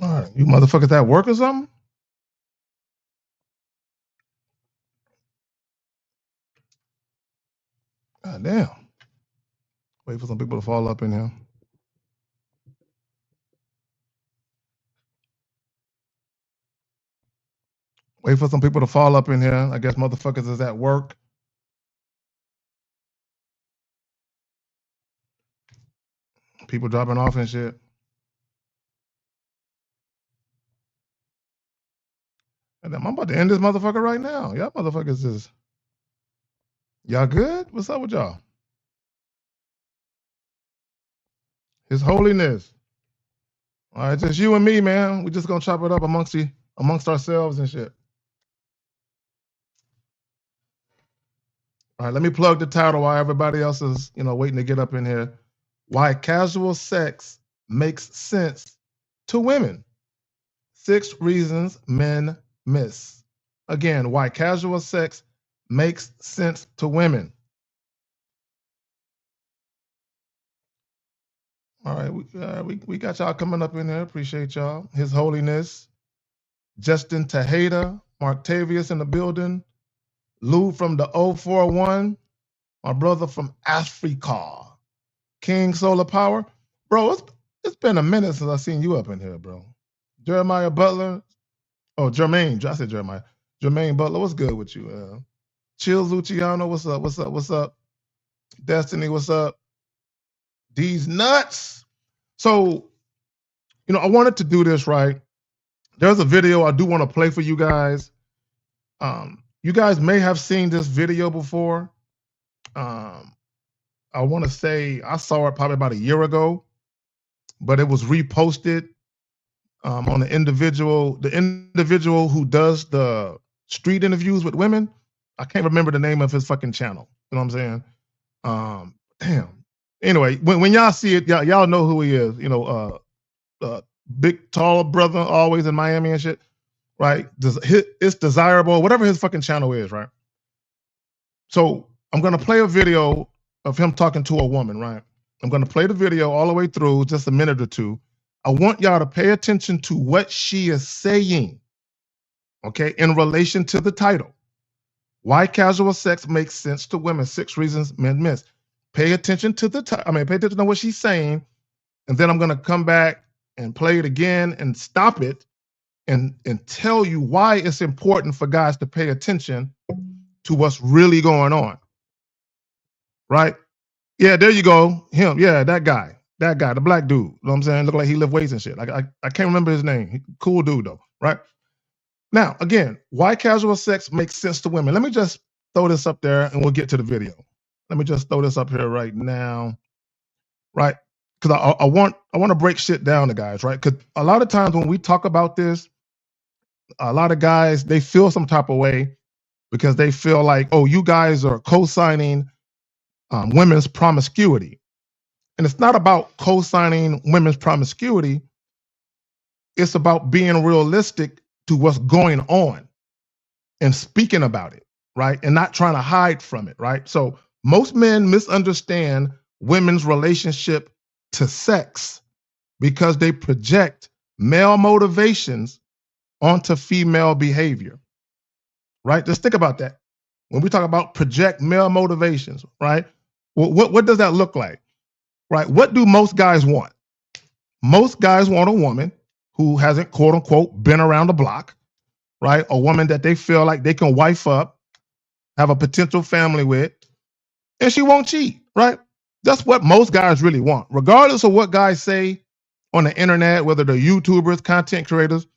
All right, you motherfuckers at work or something? God damn. Wait for some people to fall up in here. Wait for some people to fall up in here. I guess motherfuckers is at work. People dropping off and shit. And I'm about to end this motherfucker right now. Y'all motherfuckers is. Y'all good? What's up with y'all? His Holiness. All right, just you and me, man. We just gonna chop it up amongst ourselves and shit. All right, let me plug the title while everybody else is, waiting to get up in here. Why casual sex makes sense to women. 6 reasons men miss. Again, why casual sex makes sense to women. All right, we got y'all coming up in here. Appreciate y'all. His Holiness, Justin Tejeda, Marktavius in the building, Lou from the 041, my brother from Africa, King Solar Power. Bro, it's been a minute since I seen you up in here, bro. Jeremiah Butler. Oh, Jermaine. I said Jeremiah. Jermaine Butler, what's good with you? Chills Luciano, what's up? What's up? What's up? Destiny, what's up? These nuts. So, I wanted to do this, right? There's a video I do want to play for you guys. You guys may have seen this video before. I want to say I saw it probably about a year ago, but it was reposted on the individual who does the street interviews with women. I can't remember the name of his fucking channel. You know what I'm saying? Damn. Anyway, when y'all see it, y'all know who he is. Big tall brother, always in Miami and shit. Right? It's desirable, whatever his fucking channel is, right? So I'm gonna play a video of him talking to a woman, right? I'm gonna play the video all the way through, just a minute or two. I want y'all to pay attention to what she is saying, okay, in relation to the title. Why casual sex makes sense to women, 6 reasons men miss. Pay attention to pay attention to what she's saying, and then I'm gonna come back and play it again and stop it and tell you why it's important for guys to pay attention to what's really going on. Right? Yeah, there you go. Him, yeah, that guy, the black dude. You know what I'm saying? Look like he lift weights and shit. I can't remember his name. Cool dude though, right? Now, again, why casual sex makes sense to women. Let me just throw this up there and we'll get to the video. Let me just throw this up here right now, right? Because I want to break shit down to guys, right? Because a lot of times when we talk about this, a lot of guys, they feel some type of way because they feel like, oh, you guys are co-signing women's promiscuity. And it's not about co-signing women's promiscuity. It's about being realistic to what's going on and speaking about it, right? And not trying to hide from it, right? So most men misunderstand women's relationship to sex because they project male motivations onto female behavior, right? Just think about that. When we talk about project male motivations, right? What does that look like, right? What do most guys want? Most guys want a woman who hasn't, quote unquote, been around the block, right? A woman that they feel like they can wife up, have a potential family with, and she won't cheat, right? That's what most guys really want. Regardless of what guys say on the internet, whether they're YouTubers, content creators,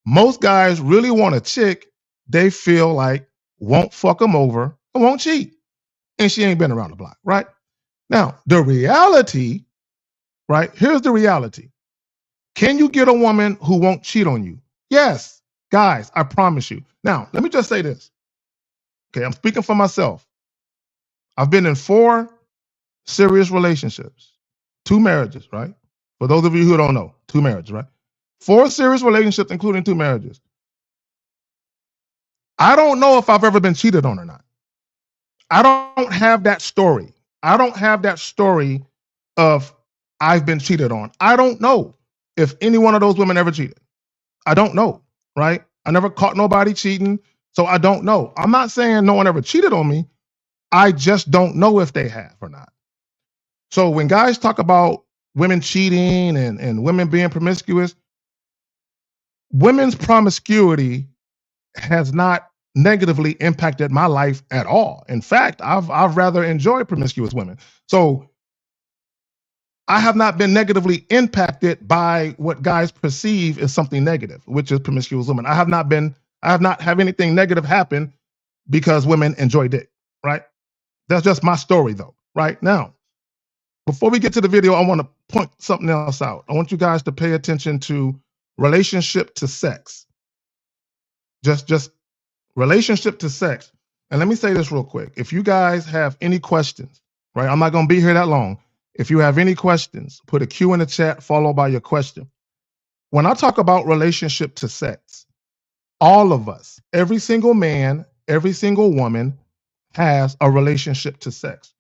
most guys really want a chick they feel like won't fuck them over and won't cheat. And she ain't been around the block, right? Now, the reality, right? Here's the reality. Can you get a woman who won't cheat on you? Yes, guys, I promise you. Now, let me just say this. Okay, I'm speaking for myself. I've been in 4 serious relationships, 2 marriages, right? For those of you who don't know, 2 marriages, right? 4 serious relationships, including 2 marriages. I don't know if I've ever been cheated on or not. I don't have that story. I don't have that story of I've been cheated on. I don't know if any one of those women ever cheated. I don't know, right? I never caught nobody cheating, so I don't know. I'm not saying no one ever cheated on me. I just don't know if they have or not. So when guys talk about women cheating and women being promiscuous, women's promiscuity has not negatively impacted my life at all. In fact, I've rather enjoyed promiscuous women. So I have not been negatively impacted by what guys perceive as something negative, which is promiscuous women. I have not have anything negative happen because women enjoy dick, right? That's just my story though, right? Now, before we get to the video, I want to point something else out. I want you guys to pay attention to relationship to sex. Just relationship to sex. And let me say this real quick. If you guys have any questions, right? I'm not going to be here that long. If you have any questions, put a Q in the chat followed by your question. When I talk about relationship to sex, all of us, every single man, every single woman has a relationship to sex.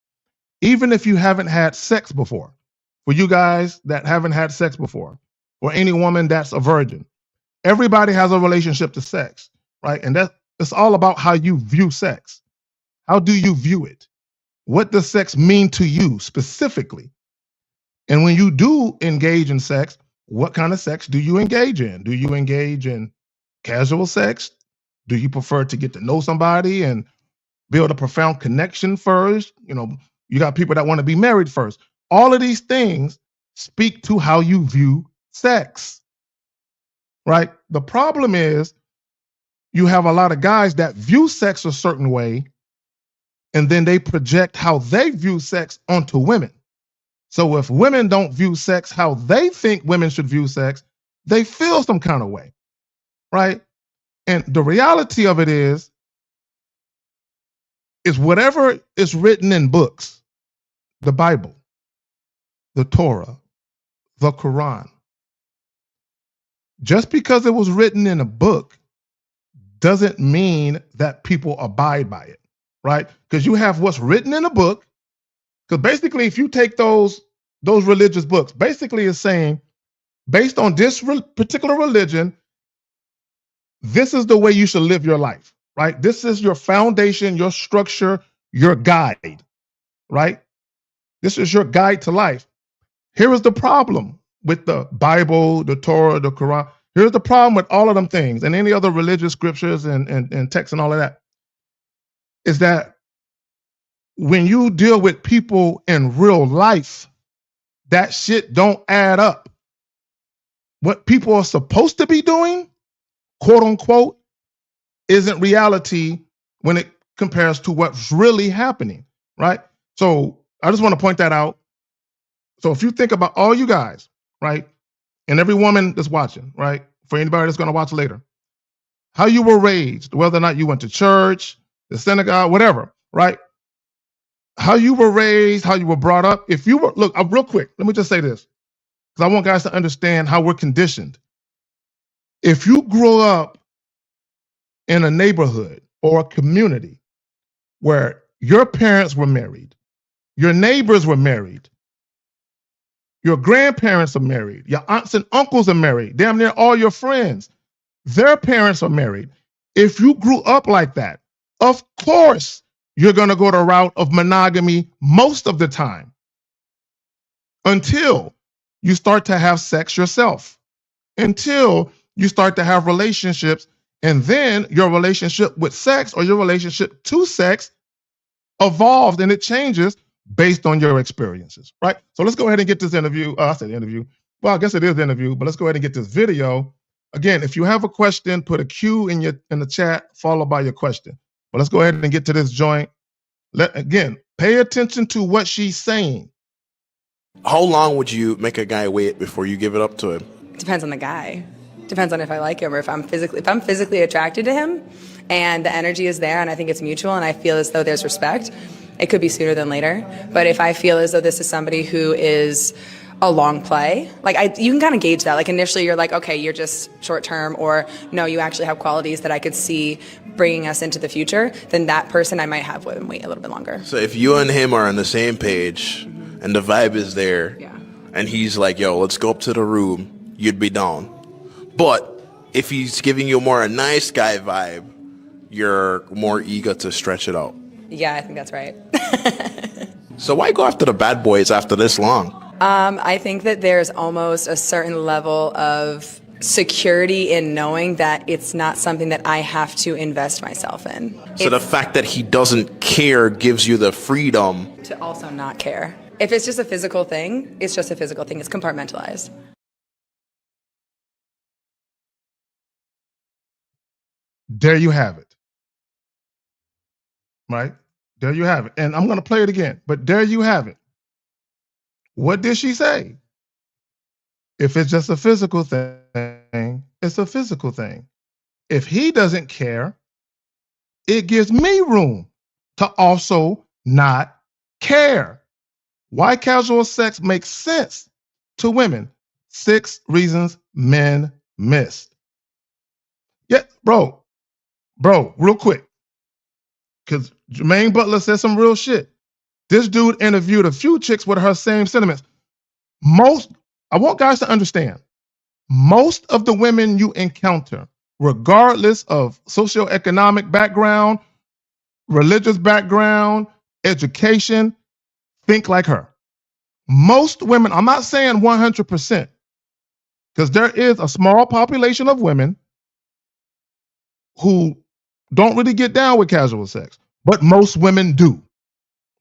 Even if you haven't had sex before, for you guys that haven't had sex before, or any woman that's a virgin, everybody has a relationship to sex, right? And it's all about how you view sex. How do you view it? What does sex mean to you specifically? And when you do engage in sex, what kind of sex do you engage in? Do you engage in casual sex? Do you prefer to get to know somebody and build a profound connection first? You know, you got people that want to be married first. All of these things speak to how you view sex, right? The problem is you have a lot of guys that view sex a certain way, and then they project how they view sex onto women. So if women don't view sex how they think women should view sex, they feel some kind of way, right? And the reality of it is whatever is written in books, the Bible, the Torah, the Quran, just because it was written in a book doesn't mean that people abide by it, right? Because you have what's written in a book. Because basically, if you take those religious books, basically it's saying, based on this particular religion, this is the way you should live your life, right? This is your foundation, your structure, your guide, right? This is your guide to life. Here is the problem with the Bible, the Torah, the Quran. Here's the problem with all of them things and any other religious scriptures and texts and all of that, is that when you deal with people in real life, that shit don't add up. What people are supposed to be doing, quote unquote, isn't reality when it compares to what's really happening, right? So I just want to point that out. So if you think about all you guys, right, and every woman that's watching, right, for anybody that's going to watch later, how you were raised, whether or not you went to church, the synagogue, whatever, right? How you were raised, how you were brought up. If you were, look, real quick, let me just say this, because I want guys to understand how we're conditioned. If you grew up in a neighborhood or a community where your parents were married, your neighbors were married, your grandparents are married, your aunts and uncles are married, damn near all your friends, their parents are married. If you grew up like that, of course, you're going to go the route of monogamy most of the time until you start to have sex yourself, until you start to have relationships, and then your relationship with sex or your relationship to sex evolves and it changes based on your experiences, right? So let's go ahead and get this interview. I said interview. Well, I guess it is interview, but let's go ahead and get this video. Again, if you have a question, put a Q in the chat followed by your question. But let's go ahead and get to this joint. Again, pay attention to what she's saying. How long would you make a guy wait before you give it up to him? Depends on the guy. Depends on if I like him or if I'm physically attracted to him and the energy is there and I think it's mutual and I feel as though there's respect, it could be sooner than later. But if I feel as though this is somebody who is a long play, like you can kind of gauge that. Like initially you're like, okay, you're just short term, or no, you actually have qualities that I could see bringing us into the future, then that person I might have with him wait a little bit longer. So if you and him are on the same page and the vibe is there, yeah, and he's like, yo, let's go up to the room, you'd be down. But if he's giving you more a nice guy vibe, you're more eager to stretch it out. Yeah, I think that's right. So why go after the bad boys after this long? I think that there's almost a certain level of security in knowing that it's not something that I have to invest myself in. So the fact that he doesn't care gives you the freedom To also not care. If it's just a physical thing, it's just a physical thing. It's compartmentalized. There you have it. Right? There you have it. And I'm going to play it again, but there you have it. What did she say? If it's just a physical thing, it's a physical thing. If he doesn't care, it gives me room to also not care. Why casual sex makes sense to women. 6 reasons men missed. Yeah, bro, real quick. Because Jermaine Butler said some real shit. This dude interviewed a few chicks with her same sentiments. I want guys to understand, most of the women you encounter, regardless of socioeconomic background, religious background, education, think like her. Most women, I'm not saying 100%, because there is a small population of women who don't really get down with casual sex, but most women do,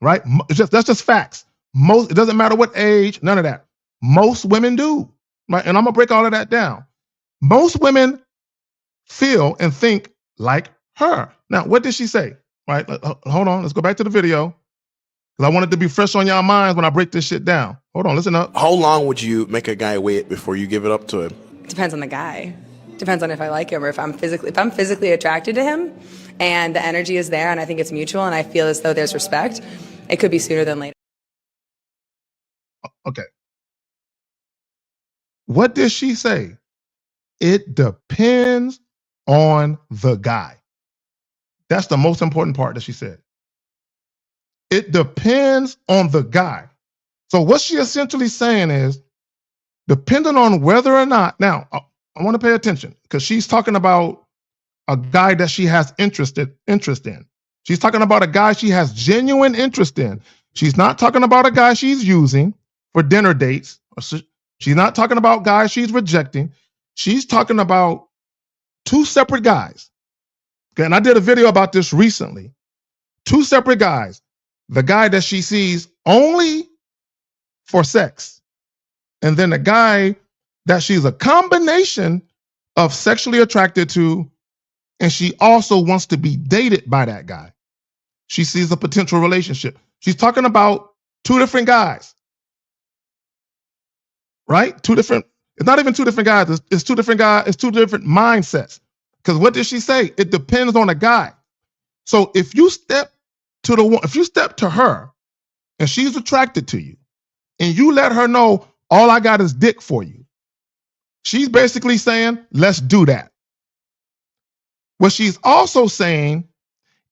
right? That's just facts. It doesn't matter what age, none of that. Most women do, right? And I'm gonna break all of that down. Most women feel and think like her. Now, what did she say? Right? Hold on, let's go back to the video, because I want it to be fresh on y'all minds when I break this shit down. Hold on, listen up. How long would you make a guy wait before you give it up to him? Depends on the guy. Depends on if I like him or if I'm physically attracted to him and the energy is there and I think it's mutual and I feel as though there's respect, it could be sooner than later. Okay. What did she say? It depends on the guy. That's the most important part that she said. It depends on the guy. So what she essentially saying is, depending on whether or not, now I want to pay attention because she's talking about a guy that she has interest in. She's talking about a guy she has genuine interest in. She's not talking about a guy she's using for dinner dates. She's not talking about guys she's rejecting. She's talking about 2 separate guys. Okay, and I did a video about this recently. 2 separate guys. The guy that she sees only for sex, and then the guy that she's a combination of sexually attracted to, and she also wants to be dated by that guy. She sees a potential relationship. She's talking about 2 different guys, right? It's not even 2 different guys. It's 2 different guys. It's 2 different mindsets. Because what did she say? It depends on the guy. So if you step to her and she's attracted to you and you let her know all I got is dick for you, she's basically saying, let's do that. What she's also saying,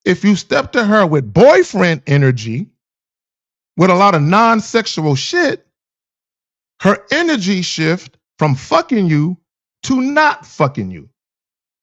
if you step to her with boyfriend energy, with a lot of non-sexual shit, her energy shift from fucking you to not fucking you.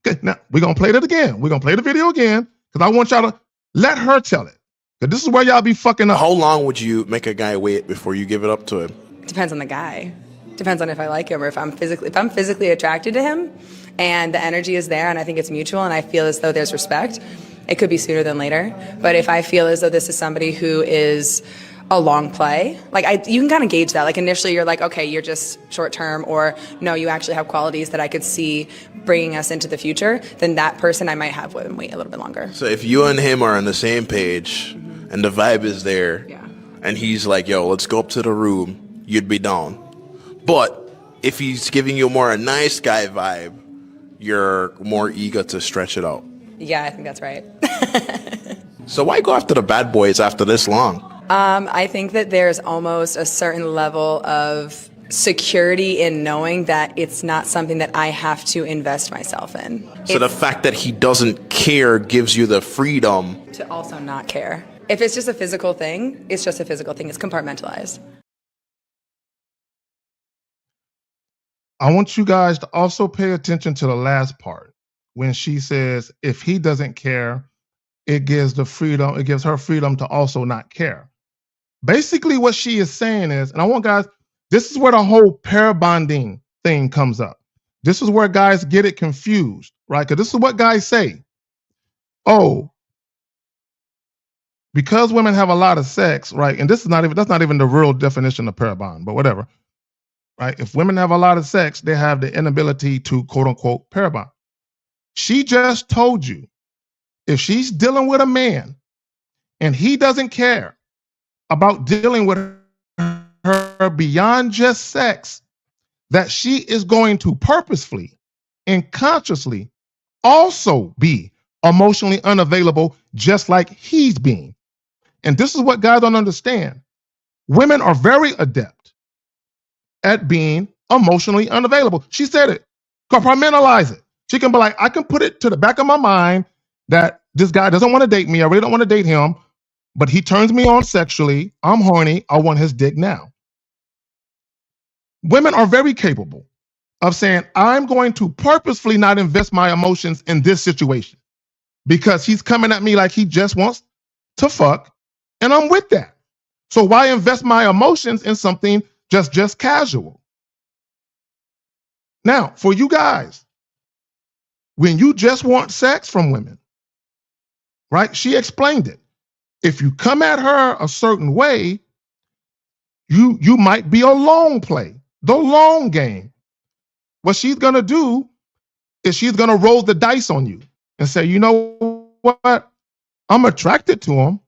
Okay, now we're gonna play that again. We're gonna play the video again because I want y'all to let her tell it. Because this is where y'all be fucking up. How long would you make a guy wait before you give it up to him? Depends on the guy. Depends on if I like him or if I'm physically attracted to him and the energy is there and I think it's mutual and I feel as though there's respect, it could be sooner than later. But if I feel as though this is somebody who is a long play, you can kind of gauge that. Like initially you're like, okay, you're just short term, or no, you actually have qualities that I could see bringing us into the future, then that person I might have them wait a little bit longer. So if you and him are on the same page and the vibe is there, yeah, and he's like, yo, let's go up to the room, you'd be down. But if he's giving you more a nice guy vibe, you're more eager to stretch it out. Yeah, I think that's right. So why go after the bad boys after this long? I think that there's almost a certain level of security in knowing that it's not something that I have to invest myself in. So the fact that he doesn't care gives you the freedom to also not care. If it's just a physical thing, it's just a physical thing. It's compartmentalized. I want you guys to also pay attention to the last part when she says, if he doesn't care, it gives her freedom to also not care. Basically, what she is saying is, and I want guys, this is where the whole pair bonding thing comes up. This is where guys get it confused, right? Because this is what guys say. Oh, because women have a lot of sex, right? And that's not even the real definition of pair bond, but whatever, right? If women have a lot of sex, they have the inability to quote unquote pair bond. She just told you, if she's dealing with a man and he doesn't care about dealing with her beyond just sex, that she is going to purposefully and consciously also be emotionally unavailable, just like he's being. And this is what guys don't understand. Women are very adept at being emotionally unavailable. She said it. Compartmentalize it. She can be like, I can put it to the back of my mind that this guy doesn't want to date me. I really don't want to date him, but he turns me on sexually. I'm horny. I want his dick now. Women are very capable of saying, I'm going to purposefully not invest my emotions in this situation because he's coming at me like he just wants to fuck, and I'm with that. So why invest my emotions in something just casual? Now, for you guys, when you just want sex from women, right? She explained it. If you come at her a certain way, you might be a long play, the long game. What she's gonna do is she's gonna roll the dice on you and say, you know what? I'm attracted to him.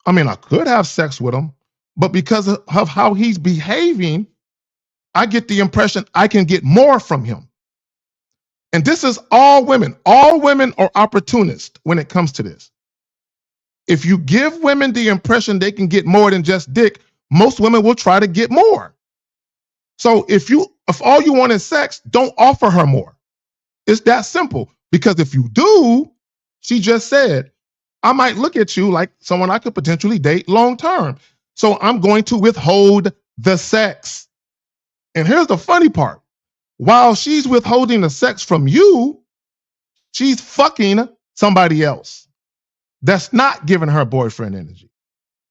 I mean, I could have sex with him, but because of how he's behaving, I get the impression I can get more from him. And this is all women. All women are opportunists when it comes to this. If you give women the impression they can get more than just dick, most women will try to get more. So if all you want is sex, don't offer her more. It's that simple. Because if you do, she just said, I might look at you like someone I could potentially date long term. So I'm going to withhold the sex. And here's the funny part. While she's withholding the sex from you, she's fucking somebody else. That's not giving her boyfriend energy.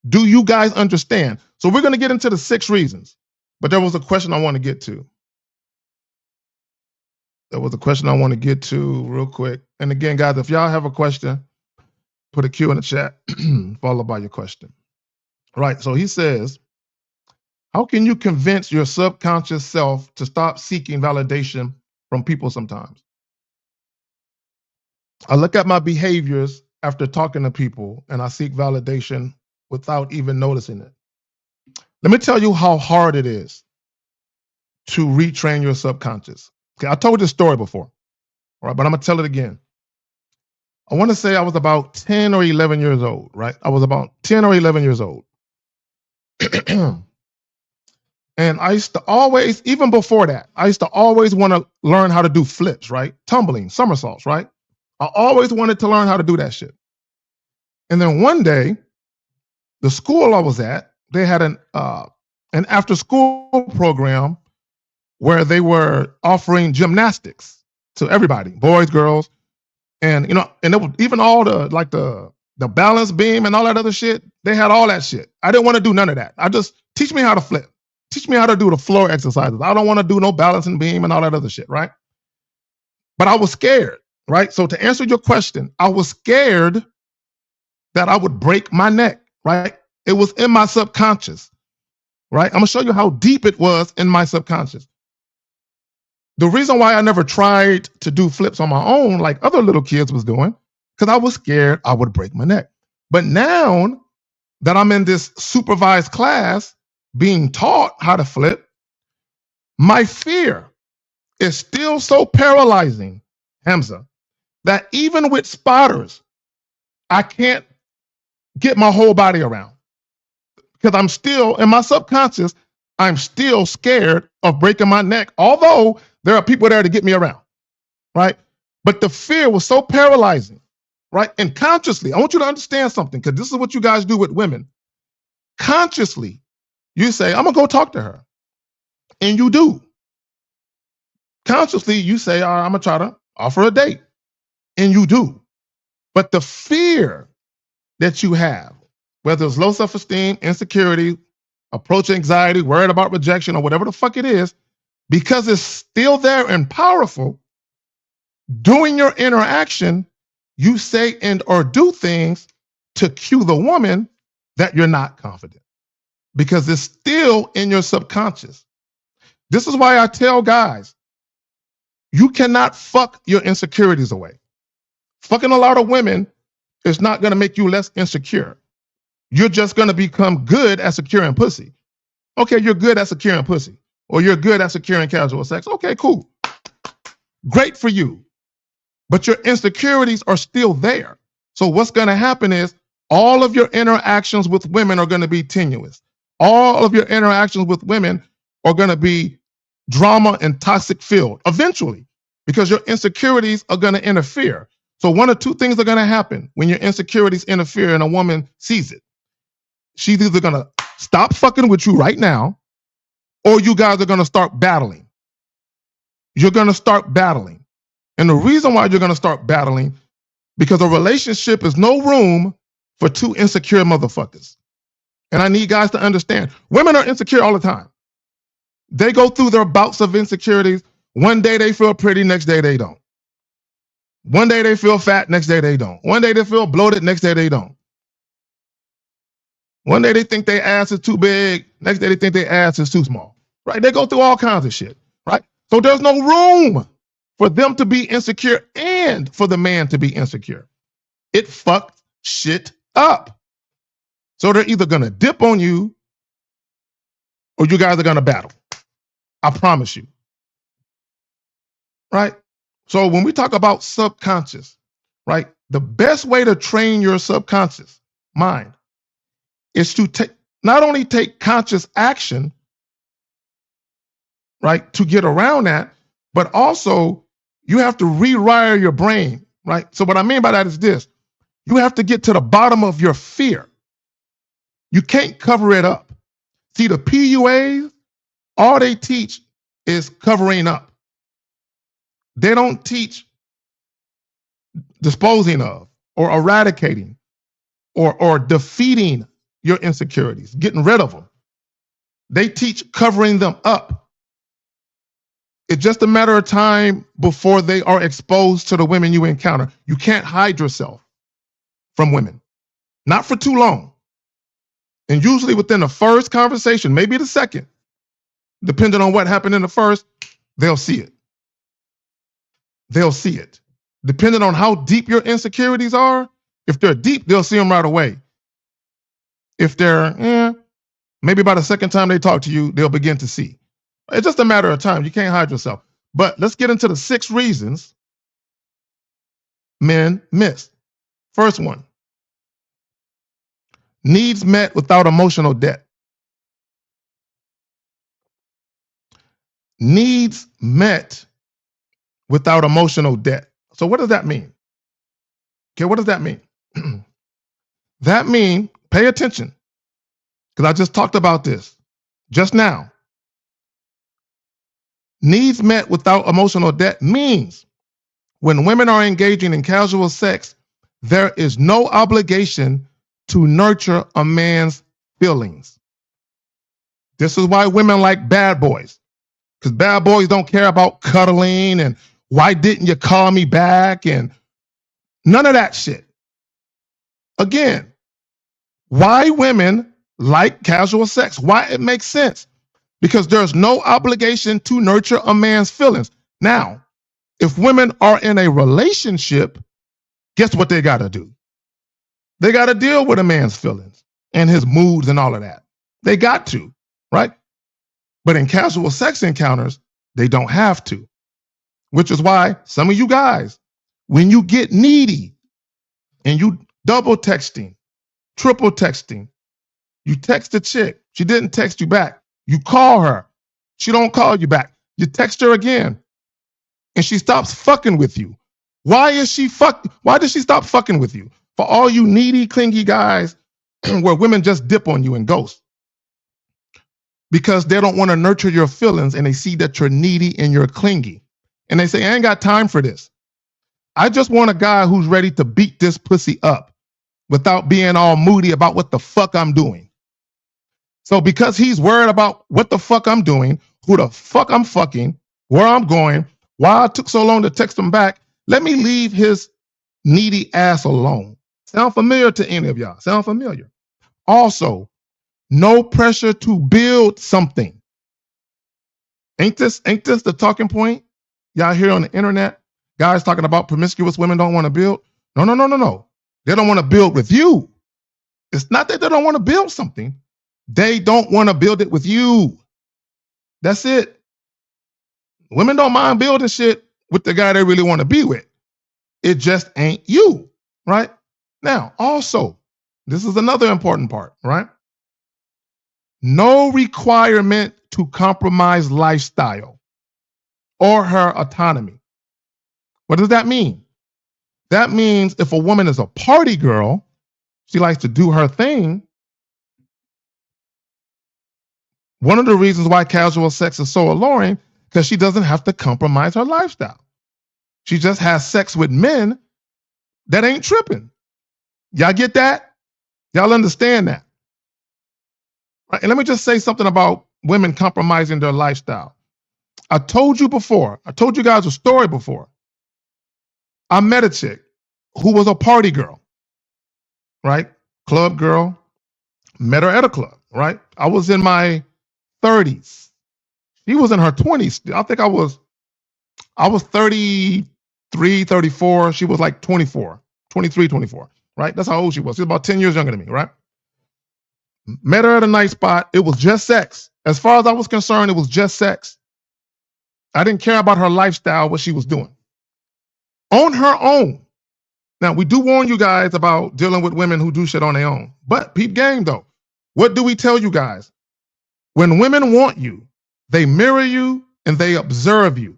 Do you guys understand? So we're going to get into the 6 reasons. But there was a question I want to get to. Real quick. And again, guys, if y'all have a question, put a Q in the chat, followed by your question. Right, so he says, how can you convince your subconscious self to stop seeking validation from people sometimes? I look at my behaviors after talking to people and I seek validation without even noticing it. Let me tell you how hard it is to retrain your subconscious. Okay, I told this story before, all right, but I'm gonna tell it again. I want to say I was about 10 or 11 years old, right? I was about 10 or 11 years old. And I used to always, even before that, I used to always want to learn how to do flips, right? Tumbling, somersaults, right? I always wanted to learn how to do that shit. And then one day, the school I was at, they had an after-school program where they were offering gymnastics to everybody, boys, girls, and and it was even all the balance beam and all that other shit. They had all that shit. I didn't want to do none of that. I just teach me how to flip. Teach me how to do the floor exercises. I don't want to do no balancing beam and all that other shit, right? But I was scared, right? So to answer your question, I was scared that I would break my neck, right? It was in my subconscious, right? I'm gonna show you how deep it was in my subconscious. The reason why I never tried to do flips on my own like other little kids was doing, because I was scared I would break my neck. But now that I'm in this supervised class being taught how to flip, my fear is still so paralyzing, Hamza, that even with spotters, I can't get my whole body around. Because I'm still, in my subconscious, I'm still scared of breaking my neck, although there are people there to get me around, right? But the fear was so paralyzing, right? And consciously, I want you to understand something, because this is what you guys do with women. Consciously, you say, I'm gonna go talk to her. And you do. subconsciously you say, all right, I'm gonna try to offer a date. And you do. But the fear that you have, whether it's low self-esteem, insecurity, approach anxiety, worried about rejection, or whatever the fuck it is, because it's still there and powerful, during your interaction, you say and or do things to cue the woman that you're not confident because it's still in your subconscious. This is why I tell guys, you cannot fuck your insecurities away. Fucking a lot of women is not going to make you less insecure. You're just going to become good at securing pussy. Okay, you're good at securing pussy, or you're good at securing casual sex. Okay, cool. Great for you. But your insecurities are still there. So what's going to happen is all of your interactions with women are going to be tenuous. All of your interactions with women are going to be drama and toxic filled eventually, because your insecurities are going to interfere. So one of two things are going to happen when your insecurities interfere and a woman sees it. She's either going to stop fucking with you right now, or you guys are going to start battling. You're going to start battling. And the reason why you're going to start battling, because a relationship is no room for two insecure motherfuckers. And I need guys to understand, women are insecure all the time. They go through their bouts of insecurities. One day they feel pretty, next day they don't. One day they feel fat, next day they don't. One day they feel bloated, next day they don't. One day they think their ass is too big, next day they think their ass is too small. Right? They go through all kinds of shit. Right? So there's no room for them to be insecure and for the man to be insecure. It fucked shit up. So they're either gonna dip on you or you guys are gonna battle. I promise you. Right? So when we talk about subconscious, right, the best way to train your subconscious mind is to not only take conscious action, right, to get around that, but also you have to rewire your brain, right? So what I mean by that is this. You have to get to the bottom of your fear. You can't cover it up. See, the PUAs, all they teach is covering up. They don't teach disposing of or eradicating or defeating your insecurities, getting rid of them. They teach covering them up. It's just a matter of time before they are exposed to the women you encounter. You can't hide yourself from women, not for too long. And usually within the first conversation, maybe the second, depending on what happened in the first, they'll see it. They'll see it. Depending on how deep your insecurities are, if they're deep, they'll see them right away. If they're, maybe by the second time they talk to you, they'll begin to see. It's just a matter of time. You can't hide yourself. But let's get into the 6 reasons men miss. First one, needs met without emotional debt. Needs met without emotional debt. So what does that mean? Okay, what does that mean? That means, pay attention, because I just talked about this just now. Needs met without emotional debt means when women are engaging in casual sex, there is no obligation to nurture a man's feelings. This is why women like bad boys, because bad boys don't care about cuddling and why didn't you call me back and none of that shit. Again, why women like casual sex, why it makes sense. Because there's no obligation to nurture a man's feelings. Now, if women are in a relationship, guess what they got to do? They got to deal with a man's feelings and his moods and all of that. They got to, right? But in casual sex encounters, they don't have to. Which is why some of you guys, when you get needy and you double texting, triple texting, you text a chick, she didn't text you back. You call her, she don't call you back. You text her again, and she stops fucking with you. Why does she stop fucking with you? For all you needy, clingy guys where women just dip on you and ghost. Because they don't want to nurture your feelings and they see that you're needy and you're clingy. and they say, I ain't got time for this. I just want a guy who's ready to beat this pussy up without being all moody about what the fuck I'm doing. So because he's worried about what the fuck I'm doing, who the fuck I'm fucking, where I'm going, why I took so long to text him back, let me leave his needy ass alone. Sound familiar to any of y'all? Sound familiar? Also, no pressure to build something. Ain't this the talking point? Y'all hear on the internet, guys talking about promiscuous women don't want to build. No. They don't want to build with you. It's not that they don't want to build something. They don't want to build it with you. That's it. Women don't mind building shit with the guy they really want to be with. It just ain't you, right? Now, also, this is another important part, right? No requirement to compromise lifestyle or her autonomy. What does that mean? That means if a woman is a party girl, she likes to do her thing. One of the reasons why casual sex is so alluring, because she doesn't have to compromise her lifestyle. She just has sex with men that ain't tripping. Y'all get that? Y'all understand that? Right? And let me just say something about women compromising their lifestyle. I told you guys a story before. I met a chick who was a party girl, right? Club girl. Met her at a club, right? I was in my 30s. She was in her 20s. I think I was 33, 34. She was like 24, 23, 24, right? That's how old she was. She was about 10 years younger than me, right? Met her at a nice spot. It was just sex. As far as I was concerned, it was just sex. I didn't care about her lifestyle, what she was doing. On her own. Now, we do warn you guys about dealing with women who do shit on their own. But peep game, though. What do we tell you guys? When women want you, they mirror you and they observe you.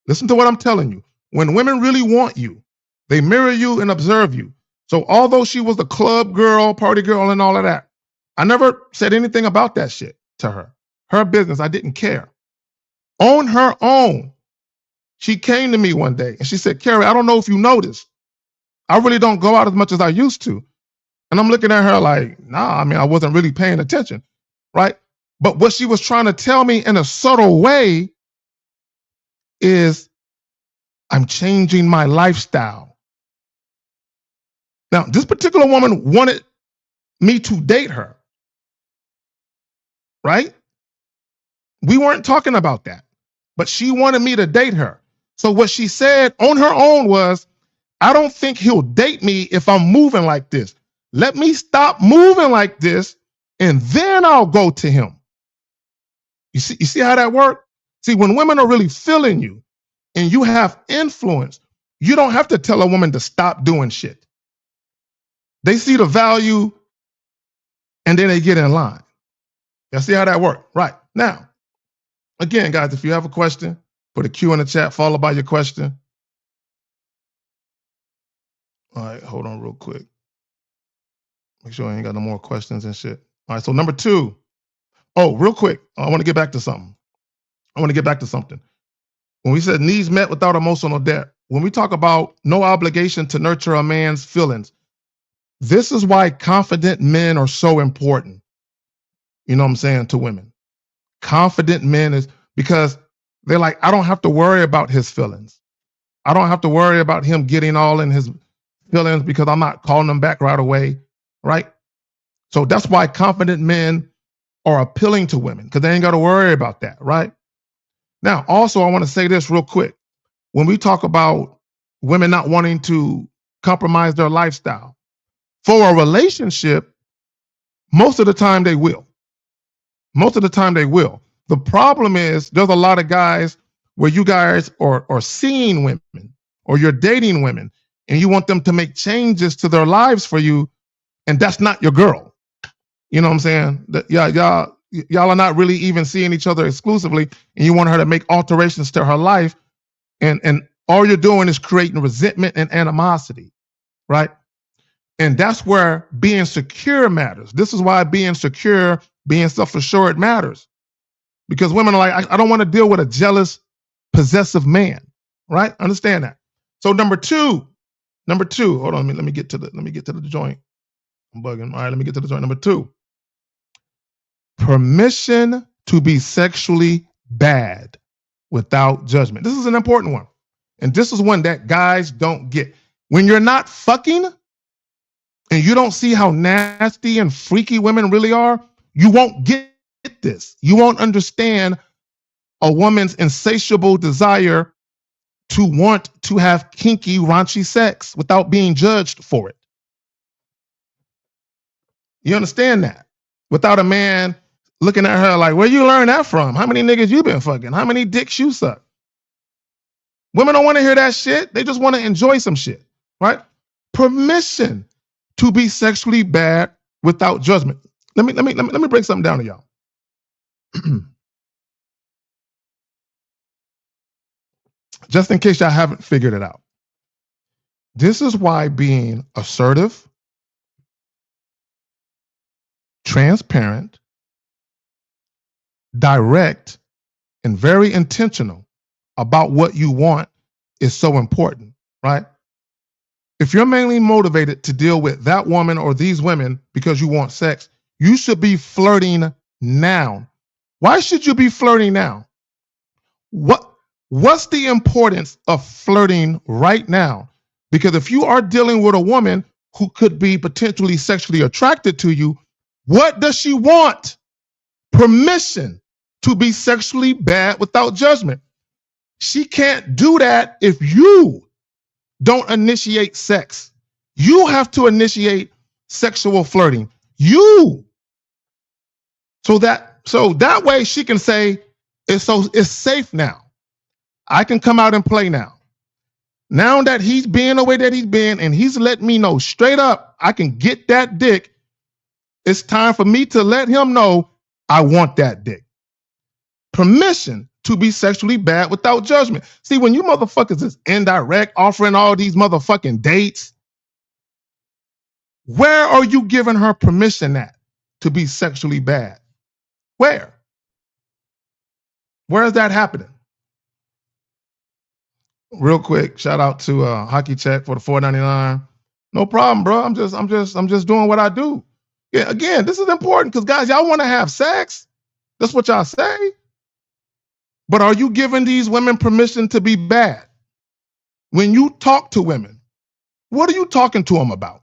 Listen to what I'm telling you. When women really want you, they mirror you and observe you. So although she was a club girl, party girl, and all of that, I never said anything about that shit to her. Her business, I didn't care. On her own, she came to me one day and she said, Carrie, I don't know if you noticed. I really don't go out as much as I used to. And I'm looking at her like, nah, I mean, I wasn't really paying attention, right? But what she was trying to tell me in a subtle way is I'm changing my lifestyle. Now, this particular woman wanted me to date her, right? We weren't talking about that, but she wanted me to date her. So what she said on her own was, I don't think he'll date me if I'm moving like this. Let me stop moving like this, and then I'll go to him. You see how that works? See, when women are really feeling you and you have influence, you don't have to tell a woman to stop doing shit. They see the value and then they get in line. You see how that works? Right. Now, again, guys, if you have a question, put a Q in the chat followed by your question. All right, hold on real quick. Make sure I ain't got no more questions and shit. All right, so number 2. Oh, real quick, I want to get back to something. When we said needs met without emotional debt, when we talk about no obligation to nurture a man's feelings, this is why confident men are so important. You know what I'm saying, to women. Confident men is because they're like, I don't have to worry about his feelings. I don't have to worry about him getting all in his feelings because I'm not calling him back right away, right? So that's why confident men are appealing to women because they ain't got to worry about that, right? Now, also, I want to say this real quick. When we talk about women not wanting to compromise their lifestyle, for a relationship, most of the time they will. Most of the time they will. The problem is there's a lot of guys where you guys are seeing women or you're dating women and you want them to make changes to their lives for you, and that's not your girl. You know what I'm saying? Y'all are not really even seeing each other exclusively, and you want her to make alterations to her life, and all you're doing is creating resentment and animosity, right? And that's where being secure matters. This is why being secure, being self-assured matters. Because women are like, I don't want to deal with a jealous, possessive man. right? Understand that. So number two, hold on, let me get to the joint. I'm bugging. All right, let me get to the joint. Number two, permission to be sexually bad without judgment. This is an important one. And this is one that guys don't get. When you're not fucking and you don't see how nasty and freaky women really are, you won't get this. You won't understand a woman's insatiable desire to want to have kinky, raunchy sex without being judged for it. You understand that? Without a man looking at her like, where you learn that from? How many niggas you been fucking? How many dicks you suck? Women don't want to hear that shit. They just want to enjoy some shit, right? Permission to be sexually bad without judgment. Let me break something down to y'all. Just in case y'all haven't figured it out. This is why being assertive, transparent, direct, and very intentional about what you want is so important, right? If you're mainly motivated to deal with that woman or these women because you want sex, you should be flirting now. Why should you be flirting now? What's the importance of flirting right now? Because if you are dealing with a woman who could be potentially sexually attracted to you, what does she want? Permission to be sexually bad without judgment. She can't do that if you don't initiate sex. You have to initiate sexual flirting. You. So that way she can say, it's safe now. I can come out and play now. Now that he's being the way that he's been and he's let me know straight up, I can get that dick. It's time for me to let him know I want that dick. Permission to be sexually bad without judgment. See, when you motherfuckers is indirect, offering all these motherfucking dates, where are you giving her permission at to be sexually bad? Where? Where is that happening? Real quick, shout out to Hockey Check for the $4.99. No problem, bro. I'm just doing what I do. Yeah, again, this is important because guys, y'all want to have sex. That's what y'all say. But are you giving these women permission to be bad? When you talk to women, what are you talking to them about?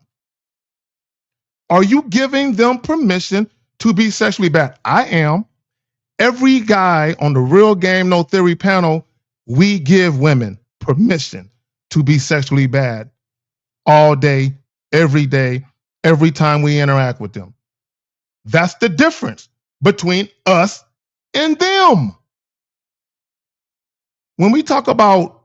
Are you giving them permission to be sexually bad? I am. Every guy on the Real Game No Theory panel, we give women permission to be sexually bad all day, every time we interact with them. That's the difference between us and them. When we talk about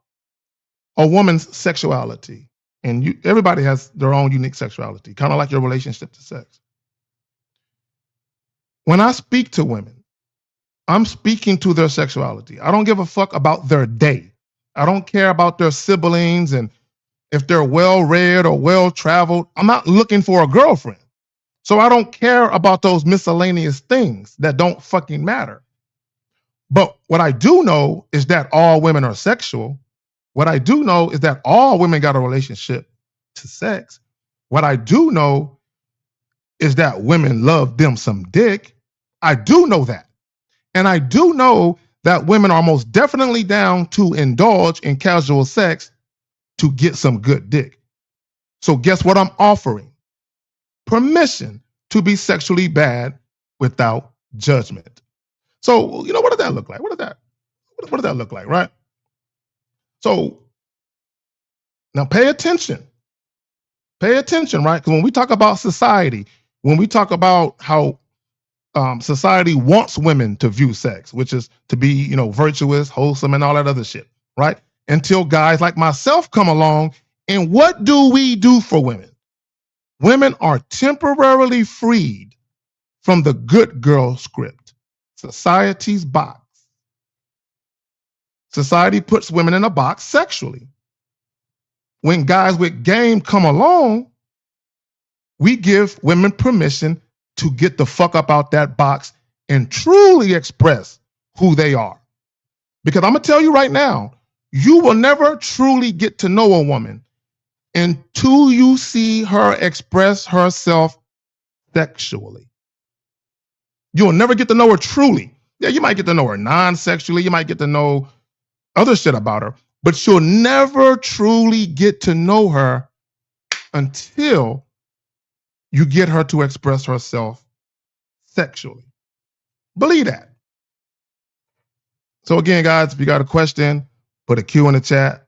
a woman's sexuality, and everybody has their own unique sexuality, kind of like your relationship to sex. When I speak to women, I'm speaking to their sexuality. I don't give a fuck about their day. I don't care about their siblings and if they're well-read or well-traveled. I'm not looking for a girlfriend. So I don't care about those miscellaneous things that don't fucking matter. But what I do know is that all women are sexual. What I do know is that all women got a relationship to sex. What I do know is that women love them some dick. I do know that. And I do know that women are most definitely down to indulge in casual sex to get some good dick. So guess what I'm offering? Permission to be sexually bad without judgment. So, what does that look like? What does that look like, right? So now pay attention. Pay attention, right? Because when we talk about society, when we talk about how society wants women to view sex, which is to be, virtuous, wholesome, and all that other shit, right? Until guys like myself come along, and what do we do for women? Women are temporarily freed from the good girl script, society's box. Society puts women in a box sexually. When guys with game come along, we give women permission to get the fuck up out that box and truly express who they are. Because I'm going to tell you right now, You will never truly get to know a woman until you see her express herself sexually. You'll never get to know her truly. Yeah, you might get to know her non-sexually. You might get to know other shit about her, but you'll never truly get to know her until you get her to express herself sexually. Believe that. So again, guys, if you got a question, put a Q in the chat.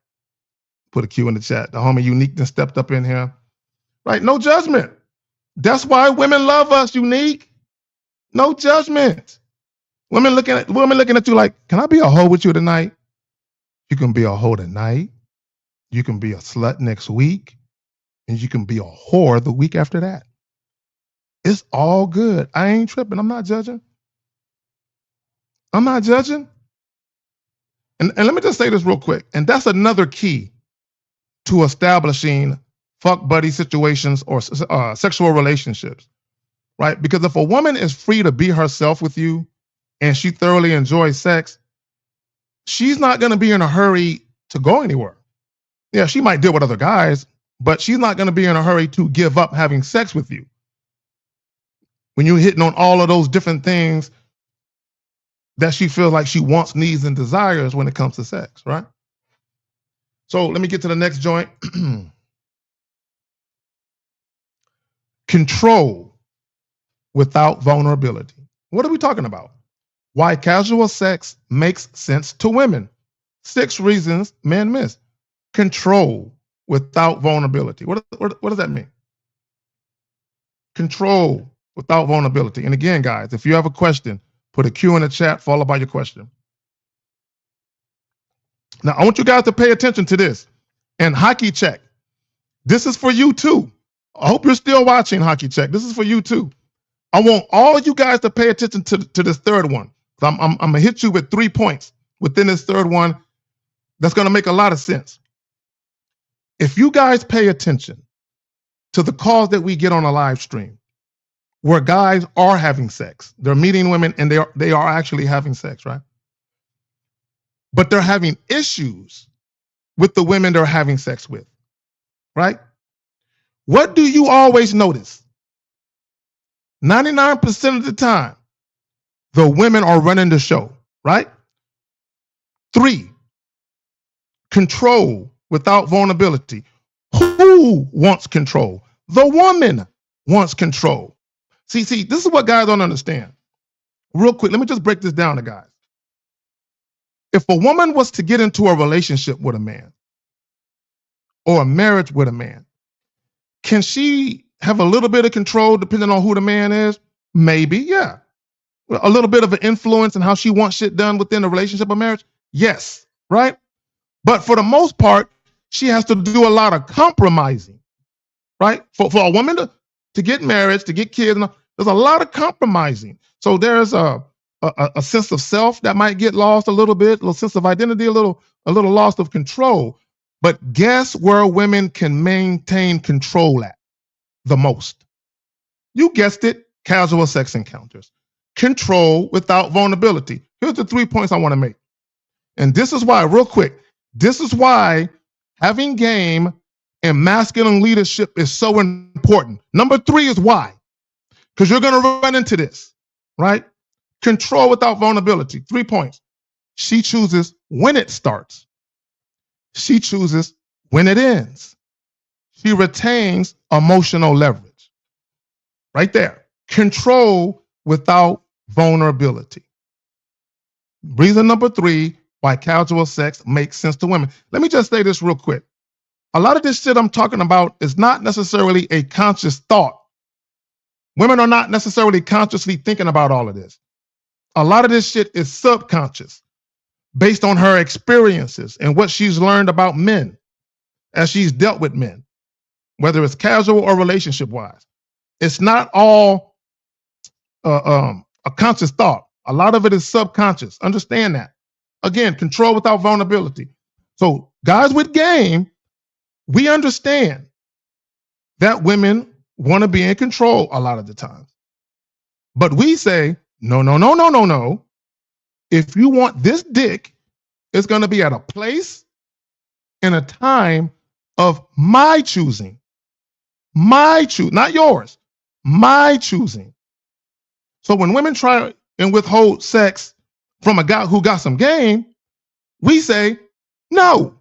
Put a Q in the chat. The homie Uniqueness stepped up in here. Right? No judgment. That's why women love us, Unique. No judgment. Women looking at you like, can I be a hoe with you tonight? You can be a hoe tonight. You can be a slut next week. And you can be a whore the week after that. It's all good. I ain't tripping. I'm not judging. I'm not judging. And let me just say this real quick. And that's another key to establishing fuck buddy situations or sexual relationships, right? Because if a woman is free to be herself with you and she thoroughly enjoys sex, she's not going to be in a hurry to go anywhere. Yeah, she might deal with other guys, but she's not going to be in a hurry to give up having sex with you. When you're hitting on all of those different things that she feels like she wants, needs, and desires when it comes to sex, right? So let me get to the next joint. Control without vulnerability. What are we talking about? Why casual sex makes sense to women. 6 reasons men miss. Control without vulnerability. What does that mean? Control without vulnerability. And again, guys, if you have a question, put a Q in the chat followed by your question. Now, I want you guys to pay attention to this. And Hockey Check, this is for you too. I hope you're still watching Hockey Check. This is for you too. I want all of you guys to pay attention to this third one. I'm going to hit you with 3 points within this third one that's going to make a lot of sense. If you guys pay attention to the calls that we get on a live stream where guys are having sex, they're meeting women and they are actually having sex, right? But they're having issues with the women they're having sex with, right? What do you always notice? 99% of the time, the women are running the show, right? 3, control without vulnerability. Who wants control? The woman wants control. See, this is what guys don't understand. Real quick, let me just break this down to guys. If a woman was to get into a relationship with a man or a marriage with a man, can she have a little bit of control depending on who the man is? Maybe, yeah. A little bit of an influence in how she wants shit done within the relationship or marriage? Yes, right? But for the most part, she has to do a lot of compromising, right? For a woman to get married, to get kids, there's a lot of compromising. So there's a sense of self that might get lost a little bit, a little sense of identity, a little loss of control. But guess where women can maintain control at the most? You guessed it, casual sex encounters. Control without vulnerability. Here's the 3 points I want to make. And this is why, real quick, this is why having game and masculine leadership is so important. Number 3 is why. Because you're going to run into this, right? Control without vulnerability. 3 points. She chooses when it starts. She chooses when it ends. She retains emotional leverage. Right there. Control without vulnerability. Reason number 3 why casual sex makes sense to women. Let me just say this real quick. A lot of this shit I'm talking about is not necessarily a conscious thought. Women are not necessarily consciously thinking about all of this. A lot of this shit is subconscious, based on her experiences and what she's learned about men as she's dealt with men, whether it's casual or relationship-wise. It's not all a conscious thought. A lot of it is subconscious. Understand that. Again, control without vulnerability. So guys with game, we understand that women want to be in control a lot of the time. But we say, no. If you want this dick, it's going to be at a place in a time of my choosing. My choose, not yours. My choosing. So when women try and withhold sex from a guy who got some game, we say no.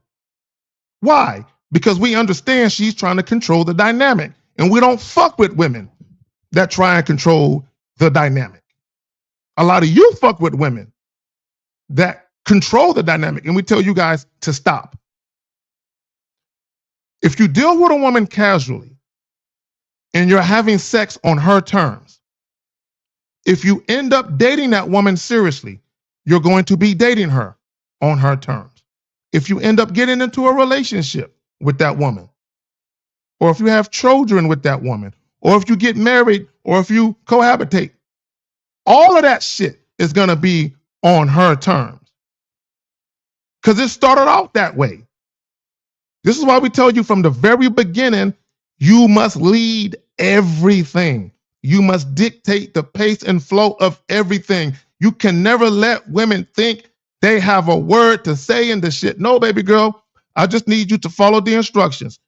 Why? Because we understand she's trying to control the dynamic. And we don't fuck with women that try and control the dynamic. A lot of you fuck with women that control the dynamic, and we tell you guys to stop. If you deal with a woman casually and you're having sex on her terms, if you end up dating that woman seriously, you're going to be dating her on her terms. If you end up getting into a relationship with that woman, or if you have children with that woman, or if you get married, or if you cohabitate, all of that shit is going to be on her terms. Because it started out that way. This is why we tell you from the very beginning, you must lead everything. You must dictate the pace and flow of everything. You can never let women think they have a word to say in the shit. No, baby girl, I just need you to follow the instructions.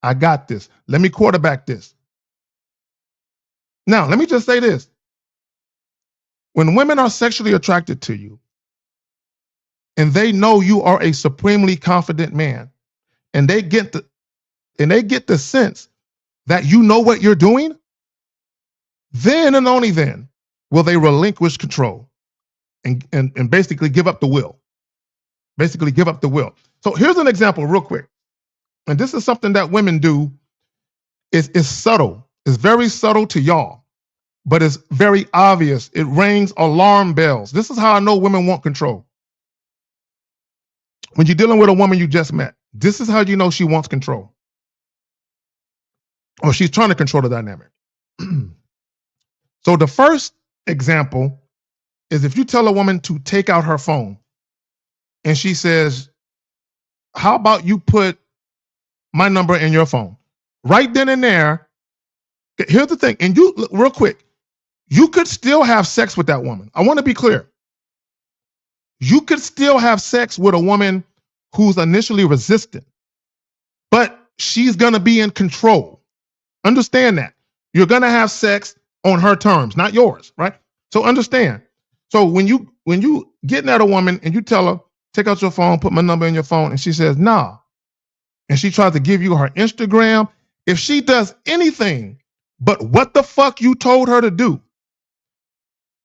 I got this. Let me quarterback this. Now, let me just say this. When women are sexually attracted to you, and they know you are a supremely confident man, and they get the sense that you know what you're doing, then and only then will they relinquish control and basically give up the will. Basically give up the will. So here's an example real quick. And this is something that women do. It's subtle. It's very subtle to y'all, but it's very obvious. It rings alarm bells. This is how I know women want control. When you're dealing with a woman you just met, this is how you know she wants control. Or she's trying to control the dynamic. So the first example is if you tell a woman to take out her phone and she says, how about you put my number in your phone? Right then and there, here's the thing, and you, real quick, you could still have sex with that woman. I want to be clear. You could still have sex with a woman who's initially resistant, but she's going to be in control. Understand that. You're going to have sex on her terms, not yours, right? So understand. So when you getting at a woman and you tell her, take out your phone, put my number in your phone, and she says, nah, and she tries to give you her Instagram, if she does anything but what the fuck you told her to do,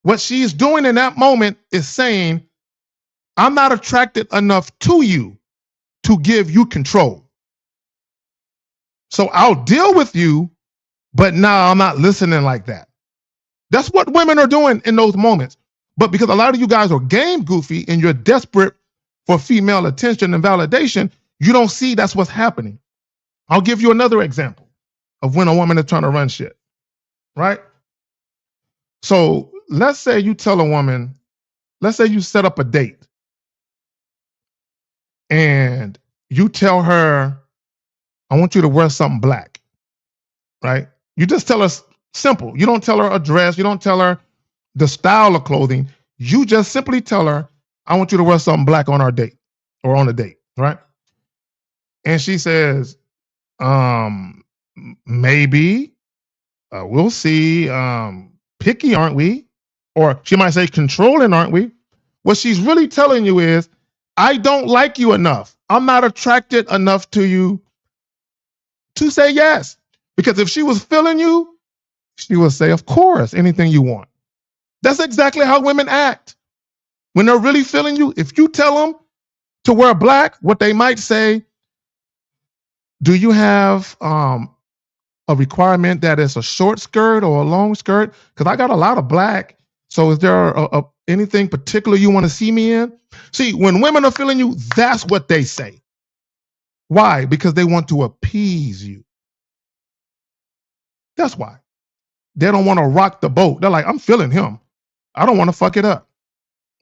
what she's doing in that moment is saying, I'm not attracted enough to you to give you control. So I'll deal with you, but now I'm not listening like that. That's what women are doing in those moments. But because a lot of you guys are game goofy and you're desperate for female attention and validation, you don't see that's what's happening. I'll give you another example of when a woman is trying to run shit, right? So let's say you tell a woman, let's say you set up a date and you tell her, I want you to wear something black, right? You just tell her simple. You don't tell her a dress. You don't tell her the style of clothing. You just simply tell her, I want you to wear something black on our date or on a date, right? And she says, maybe, we'll see, picky, aren't we? Or she might say, controlling, aren't we? What she's really telling you is, I don't like you enough. I'm not attracted enough to you to say yes. Because if she was feeling you, she would say, of course, anything you want. That's exactly how women act. When they're really feeling you, if you tell them to wear black, what they might say, do you have a requirement that it's a short skirt or a long skirt? Because I got a lot of black. So is there anything particular you want to see me in? See, when women are feeling you, that's what they say. Why? Because they want to appease you. That's why. They don't want to rock the boat. They're like, I'm feeling him. I don't want to fuck it up.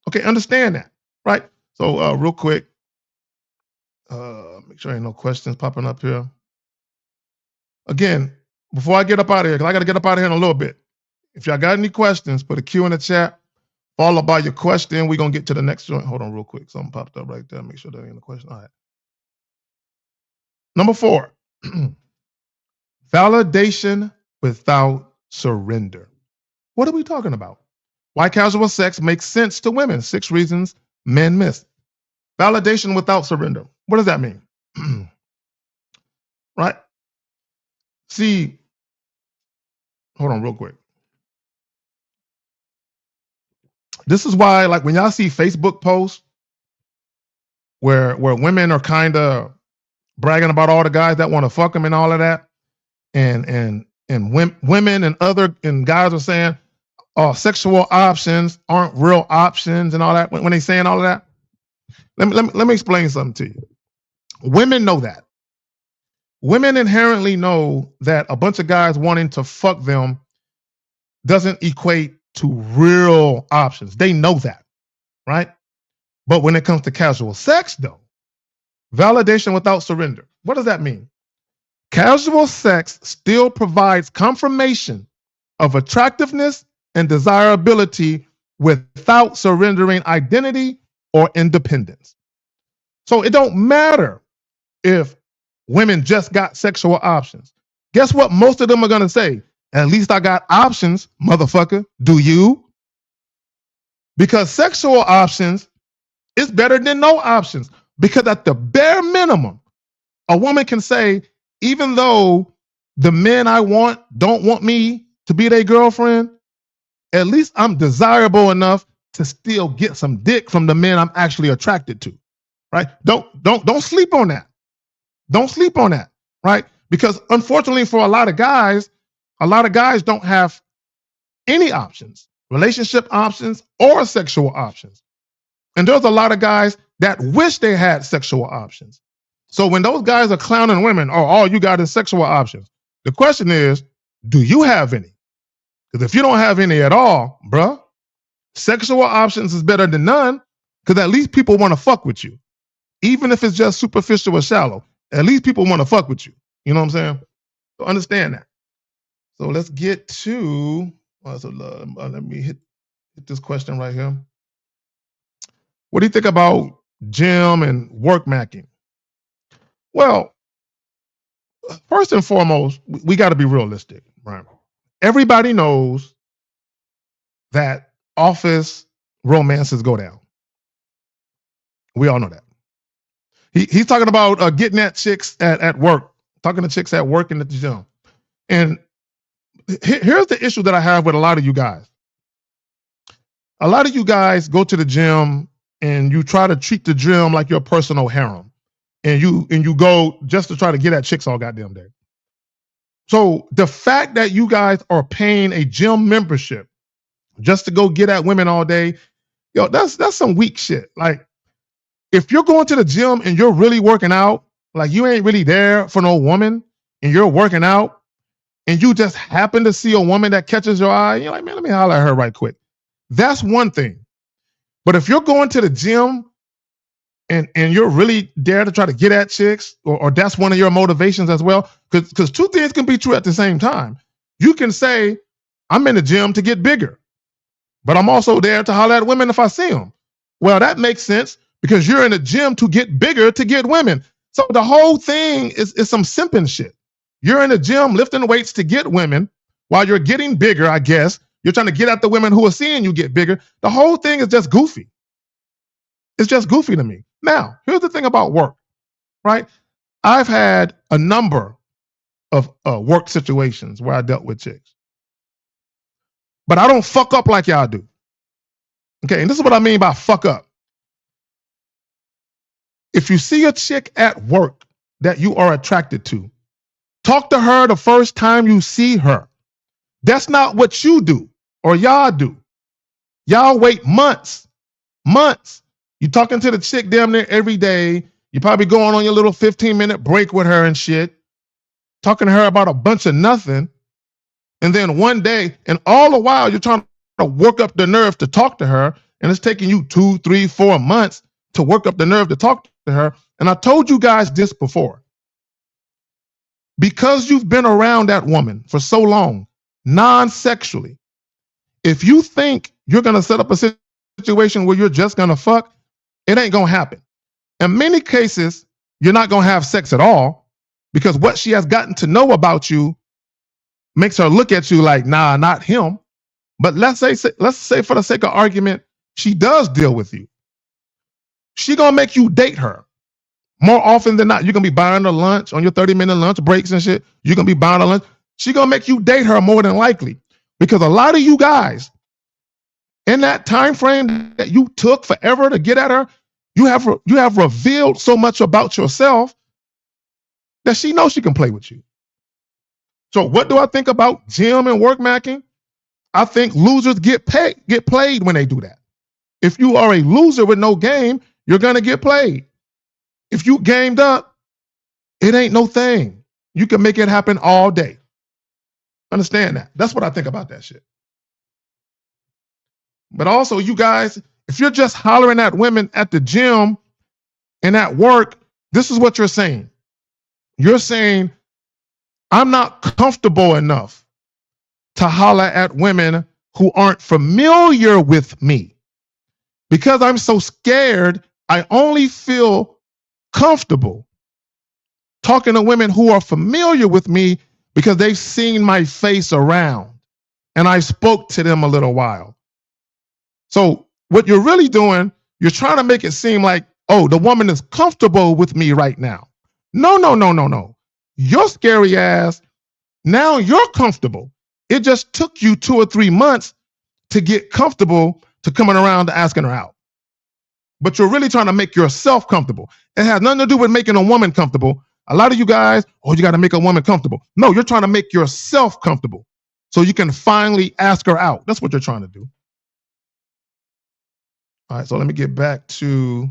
Okay, understand that, right? So real quick, make sure ain't no questions popping up here. Again, before I get up out of here, because I got to get up out of here in a little bit. If y'all got any questions, put a Q in the chat. followed by your question. We're going to get to the next joint. Hold on real quick. Something popped up right there. Make sure that ain't the question. All right. Number 4, validation without surrender. What are we talking about? Why casual sex makes sense to women. 6 reasons men miss. Validation without surrender. What does that mean? Right? See, hold on real quick. This is why, like, when y'all see Facebook posts where women are kind of bragging about all the guys that want to fuck them and all of that, and women and guys are saying, oh, sexual options aren't real options and all that. When they saying all of that, let me explain something to you. Women know that. Women inherently know that a bunch of guys wanting to fuck them doesn't equate to real options. They know that, right? But when it comes to casual sex, though, validation without surrender. What does that mean? Casual sex still provides confirmation of attractiveness and desirability without surrendering identity or independence. So it don't matter if women just got sexual options. Guess what most of them are going to say? At least I got options, motherfucker. Do you? Because sexual options is better than no options. Because at the bare minimum, a woman can say, even though the men I want don't want me to be their girlfriend, at least I'm desirable enough to still get some dick from the men I'm actually attracted to. Right? Don't sleep on that. Don't sleep on that, right? Because unfortunately for a lot of guys don't have any options, relationship options or sexual options. And there's a lot of guys that wish they had sexual options. So when those guys are clowning women, oh, all you got is sexual options. The question is, do you have any? Because if you don't have any at all, bruh, sexual options is better than none, because at least people want to fuck with you. Even if it's just superficial or shallow, at least people want to fuck with you. You know what I'm saying? So understand that. So let's get to, let me hit this question right here. What do you think about gym and work macking? Well, first and foremost, we got to be realistic, right? Everybody knows that office romances go down. We all know that. He's talking about getting at chicks at work, talking to chicks at work and at the gym. And here's the issue that I have with a lot of you guys. A lot of you guys go to the gym and you try to treat the gym like your personal harem. And you go just to try to get at chicks all goddamn day. So the fact that you guys are paying a gym membership just to go get at women all day, yo, that's some weak shit. Like, if you're going to the gym and you're really working out, like you ain't really there for no woman and you're working out and you just happen to see a woman that catches your eye, you're like, man, let me holler at her right quick. That's one thing. But if you're going to the gym and you're really there to try to get at chicks, or that's one of your motivations as well, because 2 things can be true at the same time. You can say, I'm in the gym to get bigger, but I'm also there to holler at women if I see them. Well, that makes sense because you're in the gym to get bigger to get women. So the whole thing is some simping shit. You're in the gym lifting weights to get women while you're getting bigger, I guess. You're trying to get at the women who are seeing you get bigger. The whole thing is just goofy. It's just goofy to me. Now, here's the thing about work, right? I've had a number of work situations where I dealt with chicks. But I don't fuck up like y'all do. Okay, and this is what I mean by fuck up. If you see a chick at work that you are attracted to, talk to her the first time you see her. That's not what you do or y'all do. Y'all wait months. You talking to the chick damn near every day. You probably going on your little 15-minute break with her and shit, talking to her about a bunch of nothing. And then one day, and all the while you're trying to work up the nerve to talk to her, and it's taking you 2, 3, 4 months to work up the nerve to talk to her. And I told you guys this before. Because you've been around that woman for so long, non-sexually, if you think you're going to set up a situation where you're just gonna fuck, it ain't gonna happen. In many cases, you're not gonna have sex at all because what she has gotten to know about you makes her look at you like, nah, not him. But let's say for the sake of argument, she does deal with you. She gonna make you date her. More often than not, you're gonna be buying her lunch on your 30-minute lunch breaks and shit. You're gonna be buying her lunch. She gonna make you date her more than likely. Because a lot of you guys, in that time frame that you took forever to get at her, you have revealed so much about yourself that she knows she can play with you. So what do I think about gym and work macking? I think losers get played when they do that. If you are a loser with no game, you're gonna get played. If you gamed up, it ain't no thing. You can make it happen all day. Understand that? That's what I think about that shit. But also, you guys, if you're just hollering at women at the gym and at work, this is what you're saying. You're saying, I'm not comfortable enough to holler at women who aren't familiar with me. Because I'm so scared, I only feel comfortable talking to women who are familiar with me because they've seen my face around and I spoke to them a little while. So what you're really doing, you're trying to make it seem like, oh, the woman is comfortable with me right now. No. Your scary ass, now you're comfortable. It just took you 2 or 3 months to get comfortable to coming around to asking her out. But you're really trying to make yourself comfortable. It has nothing to do with making a woman comfortable. A lot of you guys, you got to make a woman comfortable. No, you're trying to make yourself comfortable so you can finally ask her out. That's what you're trying to do. All right, so let me get back to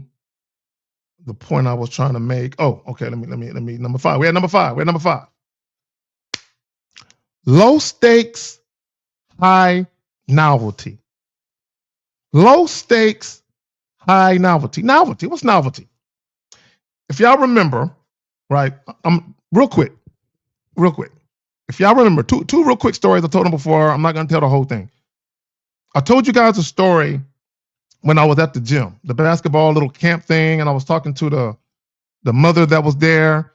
the point I was trying to make. Oh, okay, let me number 5. We're at number 5. Low stakes, high novelty. Low stakes, high novelty. Novelty, what's novelty? If y'all remember, right, real quick. If y'all remember, two real quick stories I told them before. I'm not going to tell the whole thing. I told you guys a story when I was at the gym, the basketball little camp thing, and I was talking to the mother that was there,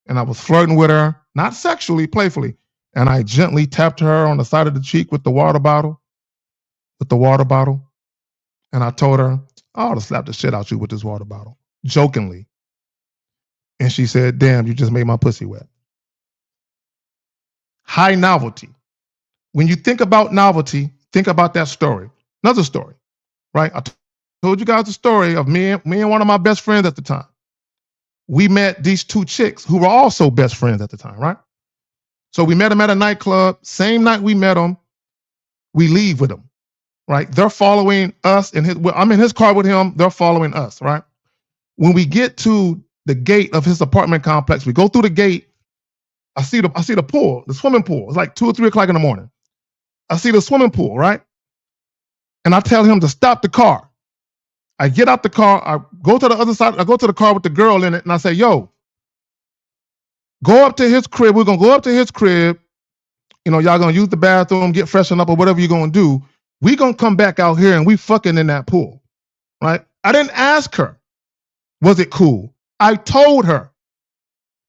and I was flirting with her, not sexually, playfully, and I gently tapped her on the side of the cheek with the water bottle, and I told her, I ought to slap the shit out you with this water bottle, jokingly. And she said, damn, you just made my pussy wet. High novelty. When you think about novelty, think about that story. Another story, right? I told you guys a story of me and one of my best friends at the time. We met these 2 chicks who were also best friends at the time, right? So we met them at a nightclub. Same night we met them, we leave with them, right? They're following us, I'm in his car with him. They're following us, right? When we get to the gate of his apartment complex, we go through the gate. I see the pool, the swimming pool. It's like 2 or 3 o'clock in the morning. I see the swimming pool, right? And I tell him to stop the car. I get out the car. I go to the other side. I go to the car with the girl in it, and I say, yo, go up to his crib. We're going to go up to his crib. You know, y'all going to use the bathroom, get freshened up, or whatever you're going to do. We're going to come back out here, and we fucking in that pool, right? I didn't ask her, was it cool? I told her,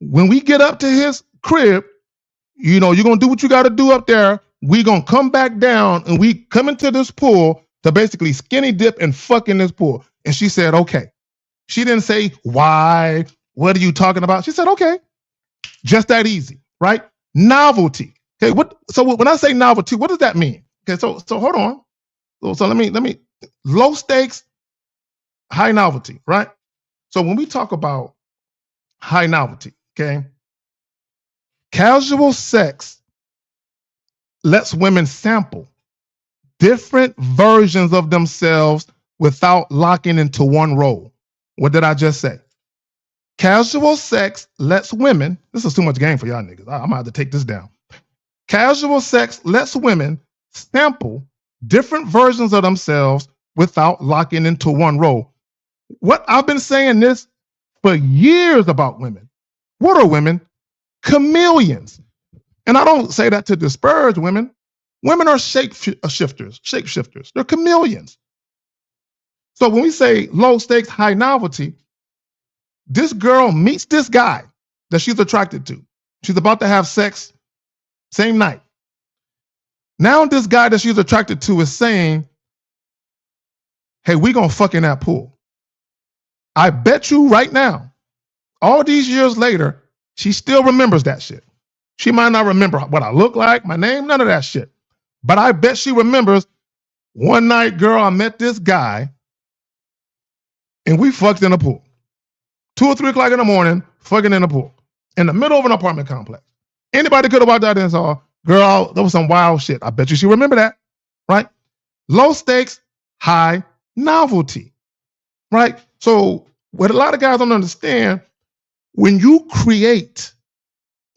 when we get up to his crib, you know, you're going to do what you got to do up there. We're going to come back down, and we come into this pool to basically skinny dip and fuck in this pool. And she said, okay. She didn't say, why? What are you talking about? She said, okay. Just that easy, right? Novelty. Okay, so when I say novelty, what does that mean? Okay, so hold on. So let me low stakes, high novelty, right? So when we talk about high novelty, okay, casual sex lets women sample different versions of themselves without locking into one role. What did I just say? Casual sex lets women, this is too much game for y'all niggas. I'm gonna have to take this down. Casual sex lets women sample different versions of themselves without locking into one role. What I've been saying this for years about women. What are women? Chameleons. And I don't say that to disparage women. Women are shapeshifters. They're chameleons. So when we say low stakes, high novelty, this girl meets this guy that she's attracted to. She's about to have sex same night. Now this guy that she's attracted to is saying, hey, we gonna fuck in that pool. I bet you right now, all these years later, she still remembers that shit. She might not remember what I look like, my name, none of that shit. But I bet she remembers, one night, girl, I met this guy and we fucked in a pool. 2 or 3 o'clock in the morning, fucking in a pool. In the middle of an apartment complex. Anybody could have walked out there and saw, girl, that was some wild shit. I bet you she remember that, right? Low stakes, high novelty, right? So what a lot of guys don't understand, when you create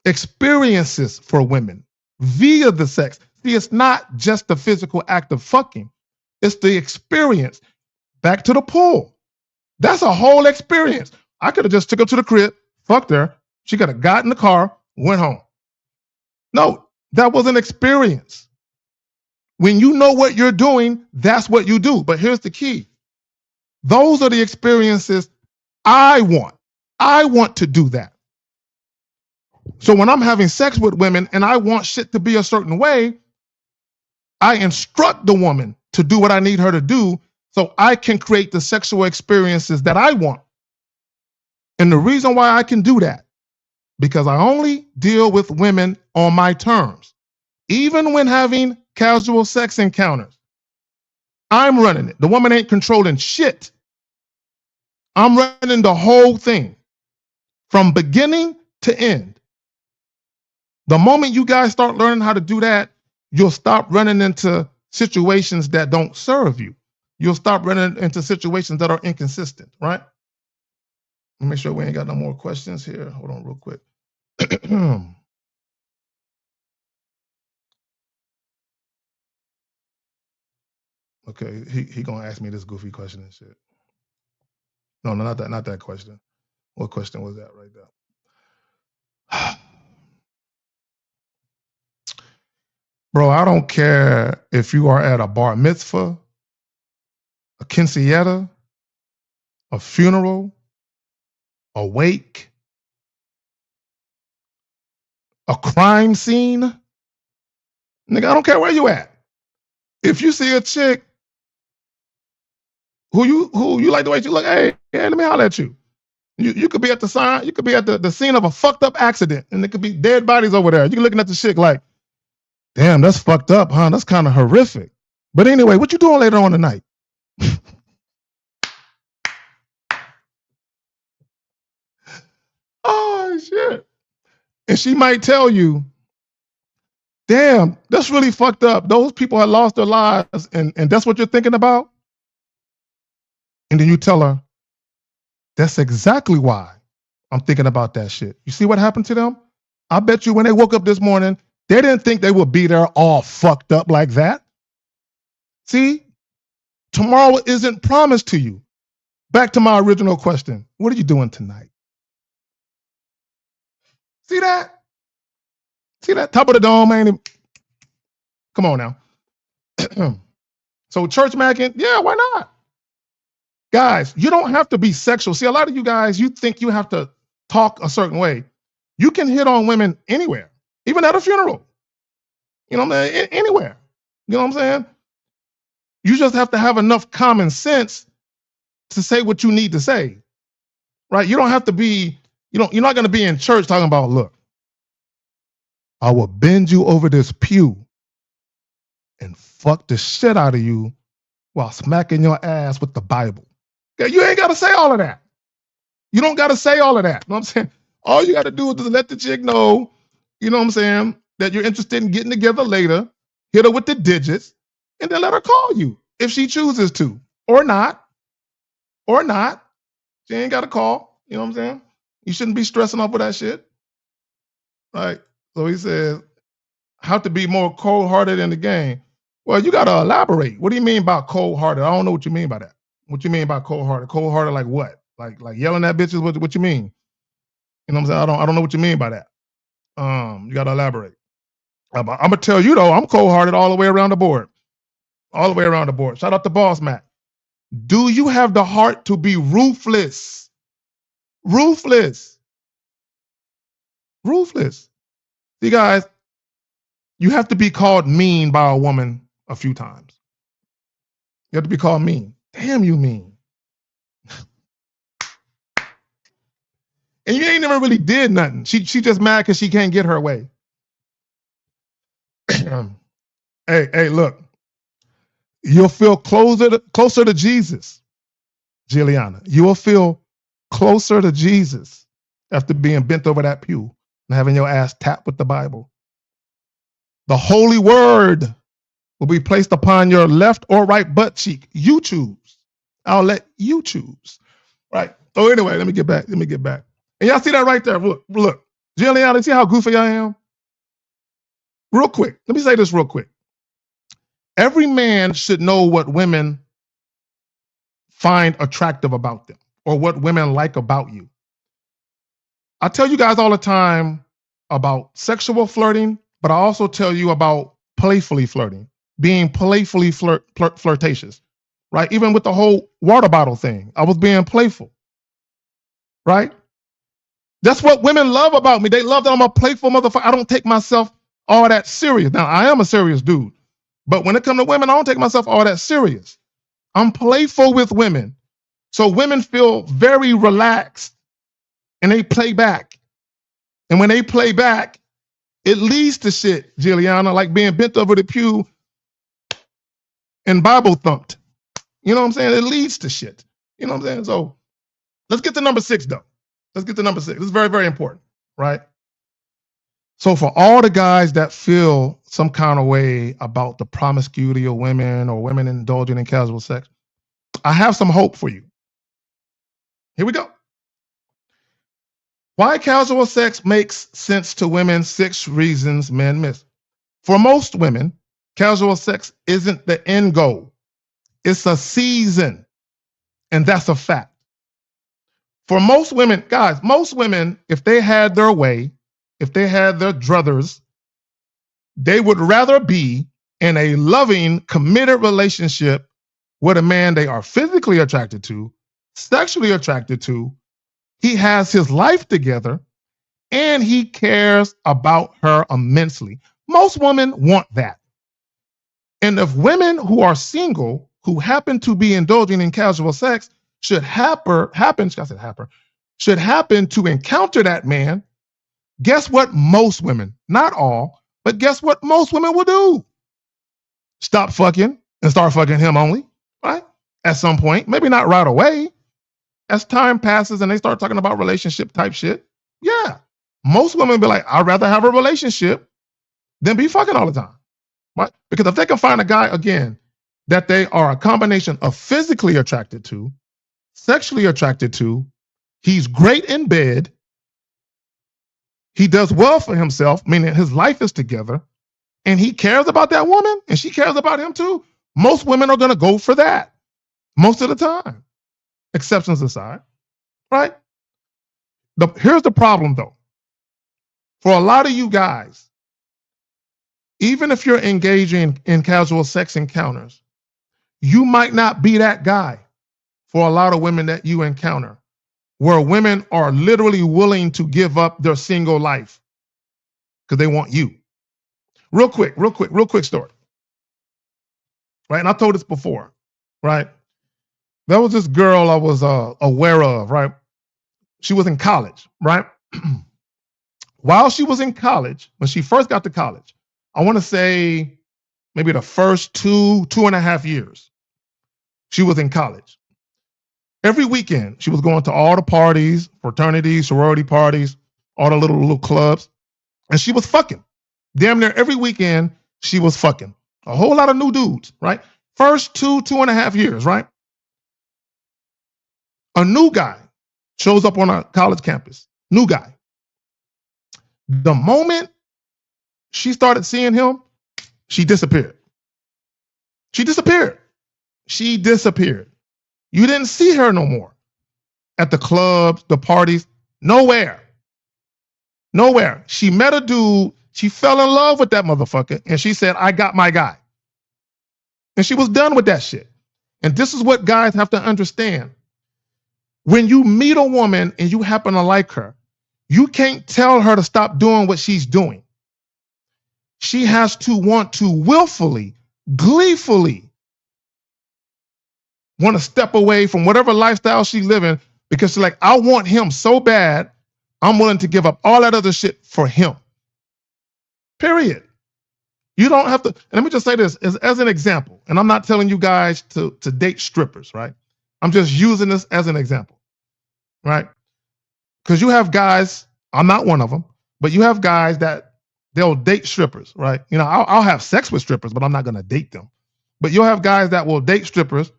experiences for women via the sex, see, it's not just the physical act of fucking, it's the experience. Back to the pool. That's a whole experience. I could have just took her to the crib, fucked her, she could have got in the car, went home. No, that was an experience. When you know what you're doing, that's what you do. But here's the key. Those are the experiences I want. I want to do that. So when I'm having sex with women and I want shit to be a certain way, I instruct the woman to do what I need her to do so I can create the sexual experiences that I want. And the reason why I can do that, because I only deal with women on my terms. Even when having casual sex encounters, I'm running it. The woman ain't controlling shit. I'm running the whole thing from beginning to end. The moment you guys start learning how to do that, you'll stop running into situations that don't serve you. You'll stop running into situations that are inconsistent, right? Let me make sure we ain't got no more questions here. Hold on real quick. Okay, he gonna ask me this goofy question and shit. No, not that question. What question was that right there? Bro, I don't care if you are at a bar mitzvah, a quinceañera, a funeral, a wake, a crime scene. Nigga, I don't care where you at. If you see a chick who you like the way she look, hey, let me holler at you. You could be at the sign, you could be at the scene of a fucked up accident, and there could be dead bodies over there. You looking at the chick like, damn, that's fucked up, huh? That's kind of horrific. But anyway, what you doing later on tonight? Oh, shit. And she might tell you, damn, that's really fucked up. Those people had lost their lives, and that's what you're thinking about? And then you tell her, that's exactly why I'm thinking about that shit. You see what happened to them? I bet you when they woke up this morning, they didn't think they would be there all fucked up like that. See? Tomorrow isn't promised to you. Back to my original question. What are you doing tonight? See that? See that? Top of the dome, man. Come on now. So church macking, yeah, why not? Guys, you don't have to be sexual. See, a lot of you guys, you think you have to talk a certain way. You can hit on women anywhere, even at a funeral. You know what I'm saying? Anywhere. You know what I'm saying? You just have to have enough common sense to say what you need to say, right? You don't have to be, you're not going to be in church talking about, look, I will bend you over this pew and fuck the shit out of you while smacking your ass with the Bible. Okay, you ain't got to say all of that. You don't got to say all of that. You know what I'm saying? All you got to do is just let the chick know, you know what I'm saying, that you're interested in getting together later, hit her with the digits, and then let her call you if she chooses to, or not. She ain't got to call. You know what I'm saying? You shouldn't be stressing off with that shit. Right? So he says, how to be more cold-hearted in the game. Well, you got to elaborate. What do you mean by cold-hearted? I don't know what you mean by that. What you mean by cold-hearted? Cold-hearted like what? Like yelling at bitches? What you mean? You know what I'm saying? I don't know what you mean by that. You got to elaborate. I'm going to tell you, though, I'm cold-hearted all the way around the board. All the way around the board. Shout out to Boss Mac. Do you have the heart to be ruthless? Ruthless. Ruthless. See, guys, you have to be called mean by a woman a few times. You have to be called mean. Damn, you mean. And you ain't never really did nothing. She just mad because she can't get her way. Hey, look. You'll feel closer to Jesus, Juliana. You will feel closer to Jesus after being bent over that pew and having your ass tapped with the Bible. The holy word will be placed upon your left or right butt cheek. You choose. I'll let you choose. Right. So anyway, let me get back. And y'all see that right there? Look. Juliana, see how goofy I am? Real quick. Let me say this real quick. Every man should know what women find attractive about them or what women like about you. I tell you guys all the time about sexual flirting, but I also tell you about playfully flirting, being playfully flirtatious, right? Even with the whole water bottle thing, I was being playful, right? That's what women love about me. They love that I'm a playful motherfucker. I don't take myself all that serious. Now, I am a serious dude, but when it comes to women, I don't take myself all that serious. I'm playful with women. So women feel very relaxed and they play back. And when they play back, it leads to shit, Juliana, like being bent over the pew and Bible thumped. You know what I'm saying? It leads to shit. You know what I'm saying? So let's get to number 6, though. Let's get to number 6. This is very, very important, right? So for all the guys that feel some kind of way about the promiscuity of women or women indulging in casual sex, I have some hope for you. Here we go. Why casual sex makes sense to women, 6 reasons men miss. For most women, casual sex isn't the end goal. It's a season, and that's a fact. For most women, guys, most women, if they had their way, if they had their druthers, they would rather be in a loving, committed relationship with a man they are physically attracted to, sexually attracted to. He has his life together, and he cares about her immensely. Most women want that. And if women who are single, who happen to be indulging in casual sex, should happen to encounter that man, guess what most women, not all, but guess what most women will do? Stop fucking and start fucking him only, right? At some point, maybe not right away. As time passes and they start talking about relationship type shit, yeah. Most women be like, I'd rather have a relationship than be fucking all the time, right? Because if they can find a guy, again, that they are a combination of physically attracted to, sexually attracted to, he's great in bed, he does well for himself, meaning his life is together, and he cares about that woman, and she cares about him too, most women are going to go for that most of the time. Exceptions aside, right? Here's the problem, though. For a lot of you guys, even if you're engaging in casual sex encounters, you might not be that guy for a lot of women that you encounter, where women are literally willing to give up their single life because they want you. Real quick story. Right? And I told this before, right? There was this girl I was aware of, right? She was in college, right? While she was in college, when she first got to college, I want to say maybe the first 2.5 years, she was in college. Every weekend, she was going to all the parties, fraternities, sorority parties, all the little clubs, and she was fucking. Damn near every weekend, she was fucking. A whole lot of new dudes, right? First 2.5 years, right? A new guy shows up on a college campus. New guy. The moment she started seeing him, she disappeared. She disappeared. You didn't see her no more. At the clubs, the parties, nowhere. She met a dude, she fell in love with that motherfucker, and she said, I got my guy. And she was done with that shit. And this is what guys have to understand. When you meet a woman and you happen to like her, you can't tell her to stop doing what she's doing. She has to want to willfully, gleefully want to step away from whatever lifestyle she's living because she's like, I want him so bad, I'm willing to give up all that other shit for him. Period. You don't have to, and let me just say this as an example, and I'm not telling you guys to date strippers, right? I'm just using this as an example, right? Because you have guys, I'm not one of them, but you have guys that they'll date strippers, right? You know, I'll have sex with strippers, but I'm not going to date them. But you'll have guys that will date strippers,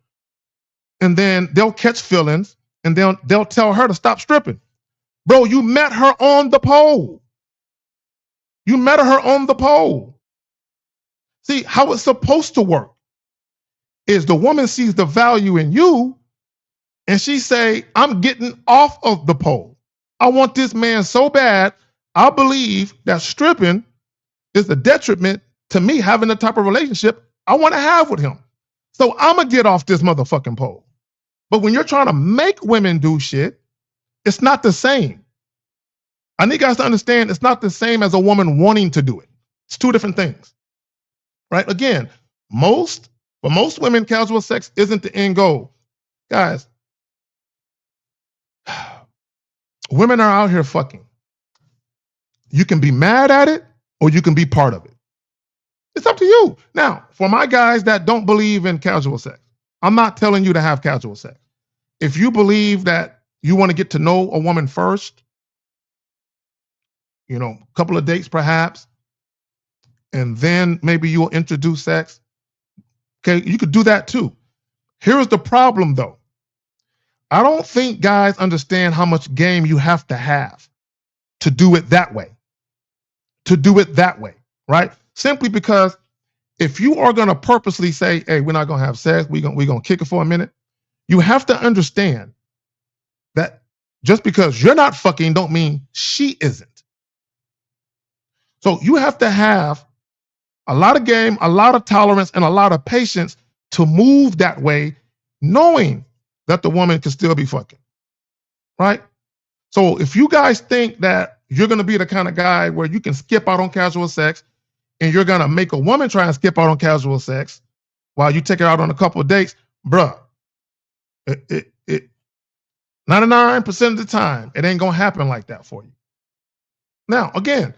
and then they'll catch feelings, and they'll tell her to stop stripping. Bro, you met her on the pole. You met her on the pole. See, how it's supposed to work is the woman sees the value in you, and she say, I'm getting off of the pole. I want this man so bad, I believe that stripping is a detriment to me having the type of relationship I want to have with him. So I'm going to get off this motherfucking pole. But when you're trying to make women do shit, it's not the same. I need you guys to understand it's not the same as a woman wanting to do it. It's two different things, right? Again, for most women, casual sex isn't the end goal. Guys, women are out here fucking. You can be mad at it or you can be part of it. It's up to you. Now, for my guys that don't believe in casual sex, I'm not telling you to have casual sex. If you believe that you want to get to know a woman first, you know, a couple of dates perhaps, and then maybe you'll introduce sex, okay, you could do that too. Here's the problem though. I don't think guys understand how much game you have to do it that way. To do it that way, right? Simply because if you are going to purposely say, hey, we're not going to have sex, we're going to kick it for a minute, you have to understand that just because you're not fucking don't mean she isn't. So you have to have a lot of game, a lot of tolerance, and a lot of patience to move that way, knowing that the woman can still be fucking, right? So if you guys think that you're going to be the kind of guy where you can skip out on casual sex and you're going to make a woman try and skip out on casual sex while you take her out on a couple of dates, bruh, 99% of the time, it ain't going to happen like that for you. Now, again,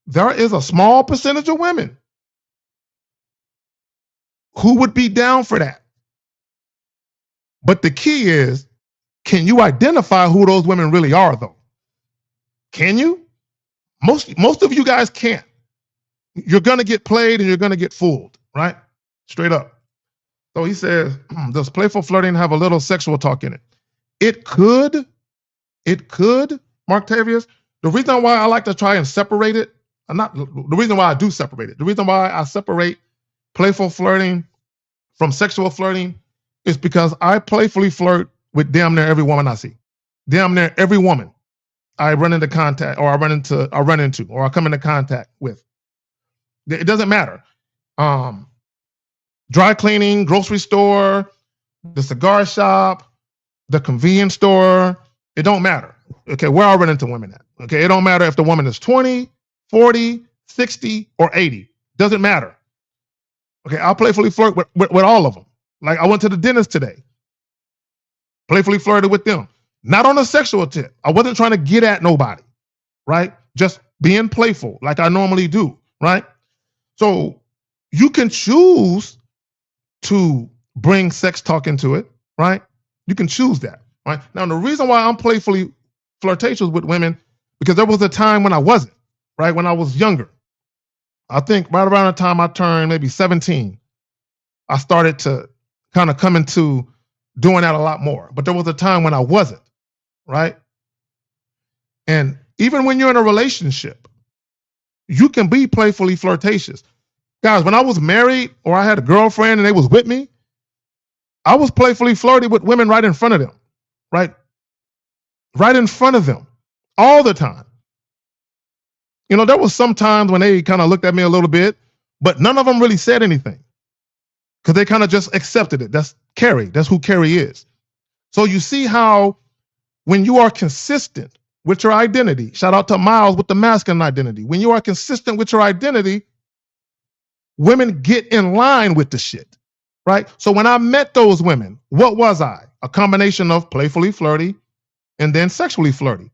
there is a small percentage of women who would be down for that. But the key is, can you identify who those women really are, though? Can you? Most of you guys can't. You're going to get played and you're going to get fooled, right? Straight up. So he says, does playful flirting have a little sexual talk in it? It could, Mark Tavius. The reason why I like to try and separate it, the reason why I do separate it, the reason why I separate playful flirting from sexual flirting is because I playfully flirt with damn near every woman I see. Damn near every woman I run into contact, or I run into, or I come into contact with. It doesn't matter. Dry cleaning, grocery store, the cigar shop, the convenience store, it don't matter. Okay, where I run into women at. Okay, it don't matter if the woman is 20, 40, 60, or 80. Doesn't matter. Okay, I'll playfully flirt with all of them. Like I went to the dentist today. Playfully flirted with them. Not on a sexual tip. I wasn't trying to get at nobody, right? Just being playful like I normally do, right? So you can choose to bring sex talk into it, right? You can choose that, right? Now, the reason why I'm playfully flirtatious with women, because there was a time when I wasn't, right? When I was younger. I think right around the time I turned maybe 17, I started to kind of come into doing that a lot more. But there was a time when I wasn't, right? And even when you're in a relationship, you can be playfully flirtatious. Guys, when I was married or I had a girlfriend and they was with me, I was playfully flirty with women right in front of them, right? Right in front of them all the time. You know, there was some times when they kind of looked at me a little bit, but none of them really said anything because they kind of just accepted it. That's Carrie. That's who Carrie is. So you see how when you are consistent with your identity, shout out to Miles with the masculine identity. When you are consistent with your identity, women get in line with the shit, right? So when I met those women, what was I? A combination of playfully flirty and then sexually flirty.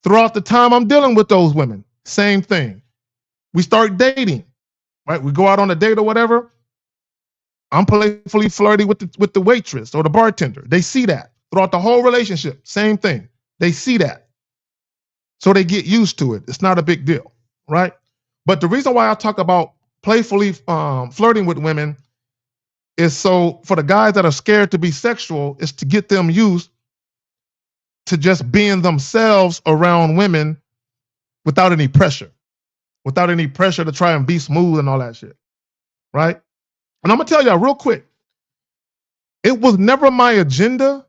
Throughout the time I'm dealing with those women, same thing. We start dating, right? We go out on a date or whatever. I'm playfully flirty with the waitress or the bartender. They see that throughout the whole relationship. Same thing. They see that. So they get used to it. It's not a big deal, right? But the reason why I talk about playfully flirting with women is so for the guys that are scared to be sexual is to get them used to just being themselves around women without any pressure to try and be smooth and all that shit, right? And I'm gonna tell y'all real quick, it was never my agenda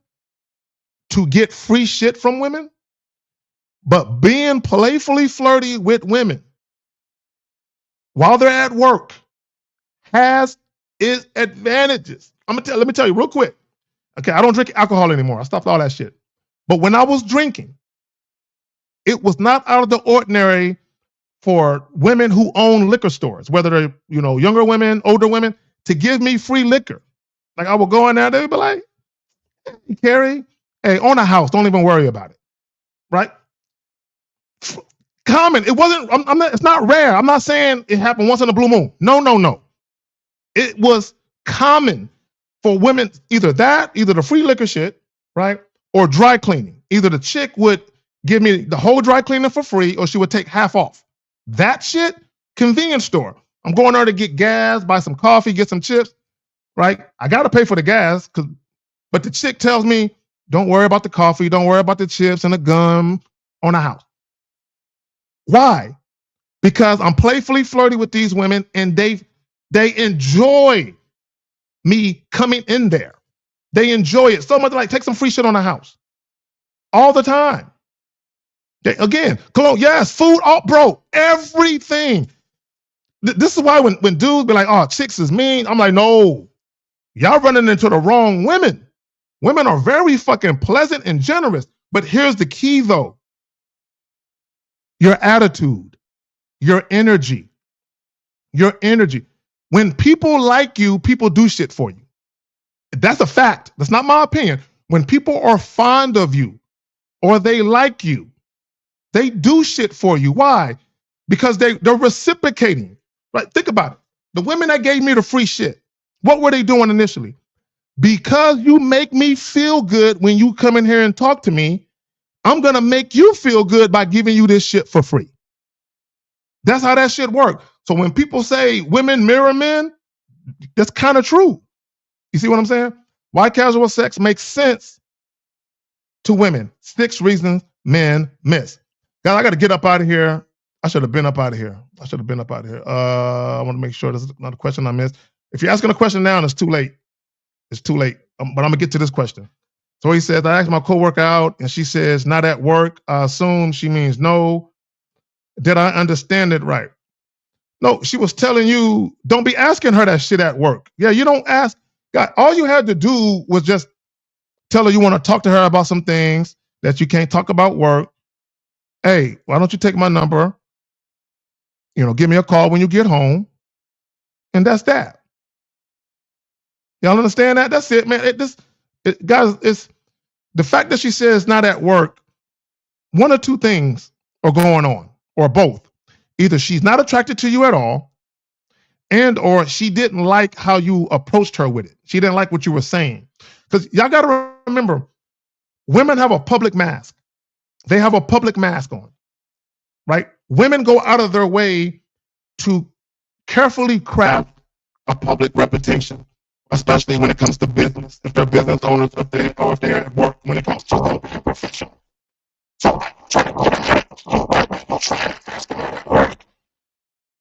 to get free shit from women, but being playfully flirty with women while they're at work has its advantages. Let me tell you real quick. Okay, I don't drink alcohol anymore. I stopped all that shit. But when I was drinking, it was not out of the ordinary for women who own liquor stores, whether they're, younger women, older women, to give me free liquor. Like I would go in there, they'd be like, hey, Carrie, hey, own a house, don't even worry about it. Right? Common. It wasn't, it's not rare. I'm not saying it happened once in a blue moon. No. It was common for women, either the free liquor shit, right? Or dry cleaning. Either the chick would give me the whole dry cleaning for free or she would take half off. That shit, convenience store. I'm going there to get gas, buy some coffee, get some chips, right? I got to pay for the gas, but the chick tells me, don't worry about the coffee, don't worry about the chips and the gum on the house. Why? Because I'm playfully flirty with these women and they enjoy me coming in there. They enjoy it so much, like take some free shit on the house all the time. Again, cologne, yes, food, bro, everything. This is why when dudes be like, oh, chicks is mean, I'm like, no, y'all running into the wrong women. Women are very fucking pleasant and generous. But here's the key though. Your attitude, your energy. When people like you, people do shit for you. That's a fact. That's not my opinion. When people are fond of you or they like you, they do shit for you. Why? Because they're reciprocating. Right? Think about it. The women that gave me the free shit, what were they doing initially? Because you make me feel good when you come in here and talk to me, I'm going to make you feel good by giving you this shit for free. That's how that shit works. So when people say women mirror men, that's kind of true. You see what I'm saying? Why casual sex makes sense to women. 6 reasons men miss. Guys, I got to get up out of here. I should have been up out of here. I want to make sure there's not a question I missed. If you're asking a question now, it's too late. But I'm going to get to this question. So he says, I asked my coworker out and she says, not at work. I assume she means no. Did I understand it right? No, she was telling you, don't be asking her that shit at work. Yeah, you don't ask. God, all you had to do was just tell her you want to talk to her about some things that you can't talk about work. Hey, why don't you take my number? Give me a call when you get home. And that's that. Y'all understand that? That's it, man. Guys, it's the fact that she says not at work. One or two things are going on, or both. Either she's not attracted to you at all, and or she didn't like how you approached her with it. She didn't like what you were saying. Because y'all got to remember, women have a public mask. They have a public mask on, right? Women go out of their way to carefully craft a public reputation, especially when it comes to business, if they're business owners, if they're at work, when it comes to being professional. So try to go to hell. Try to ask her at work.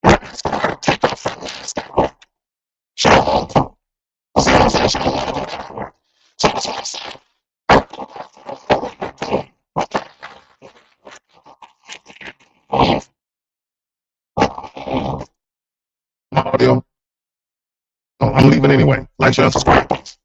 Ask her to take off her mask at work. Show her. See what I'm saying? Show her to go to work. So that's what I'm saying. Audio. Oh, I'm leaving anyway. Like, share, and subscribe. Please.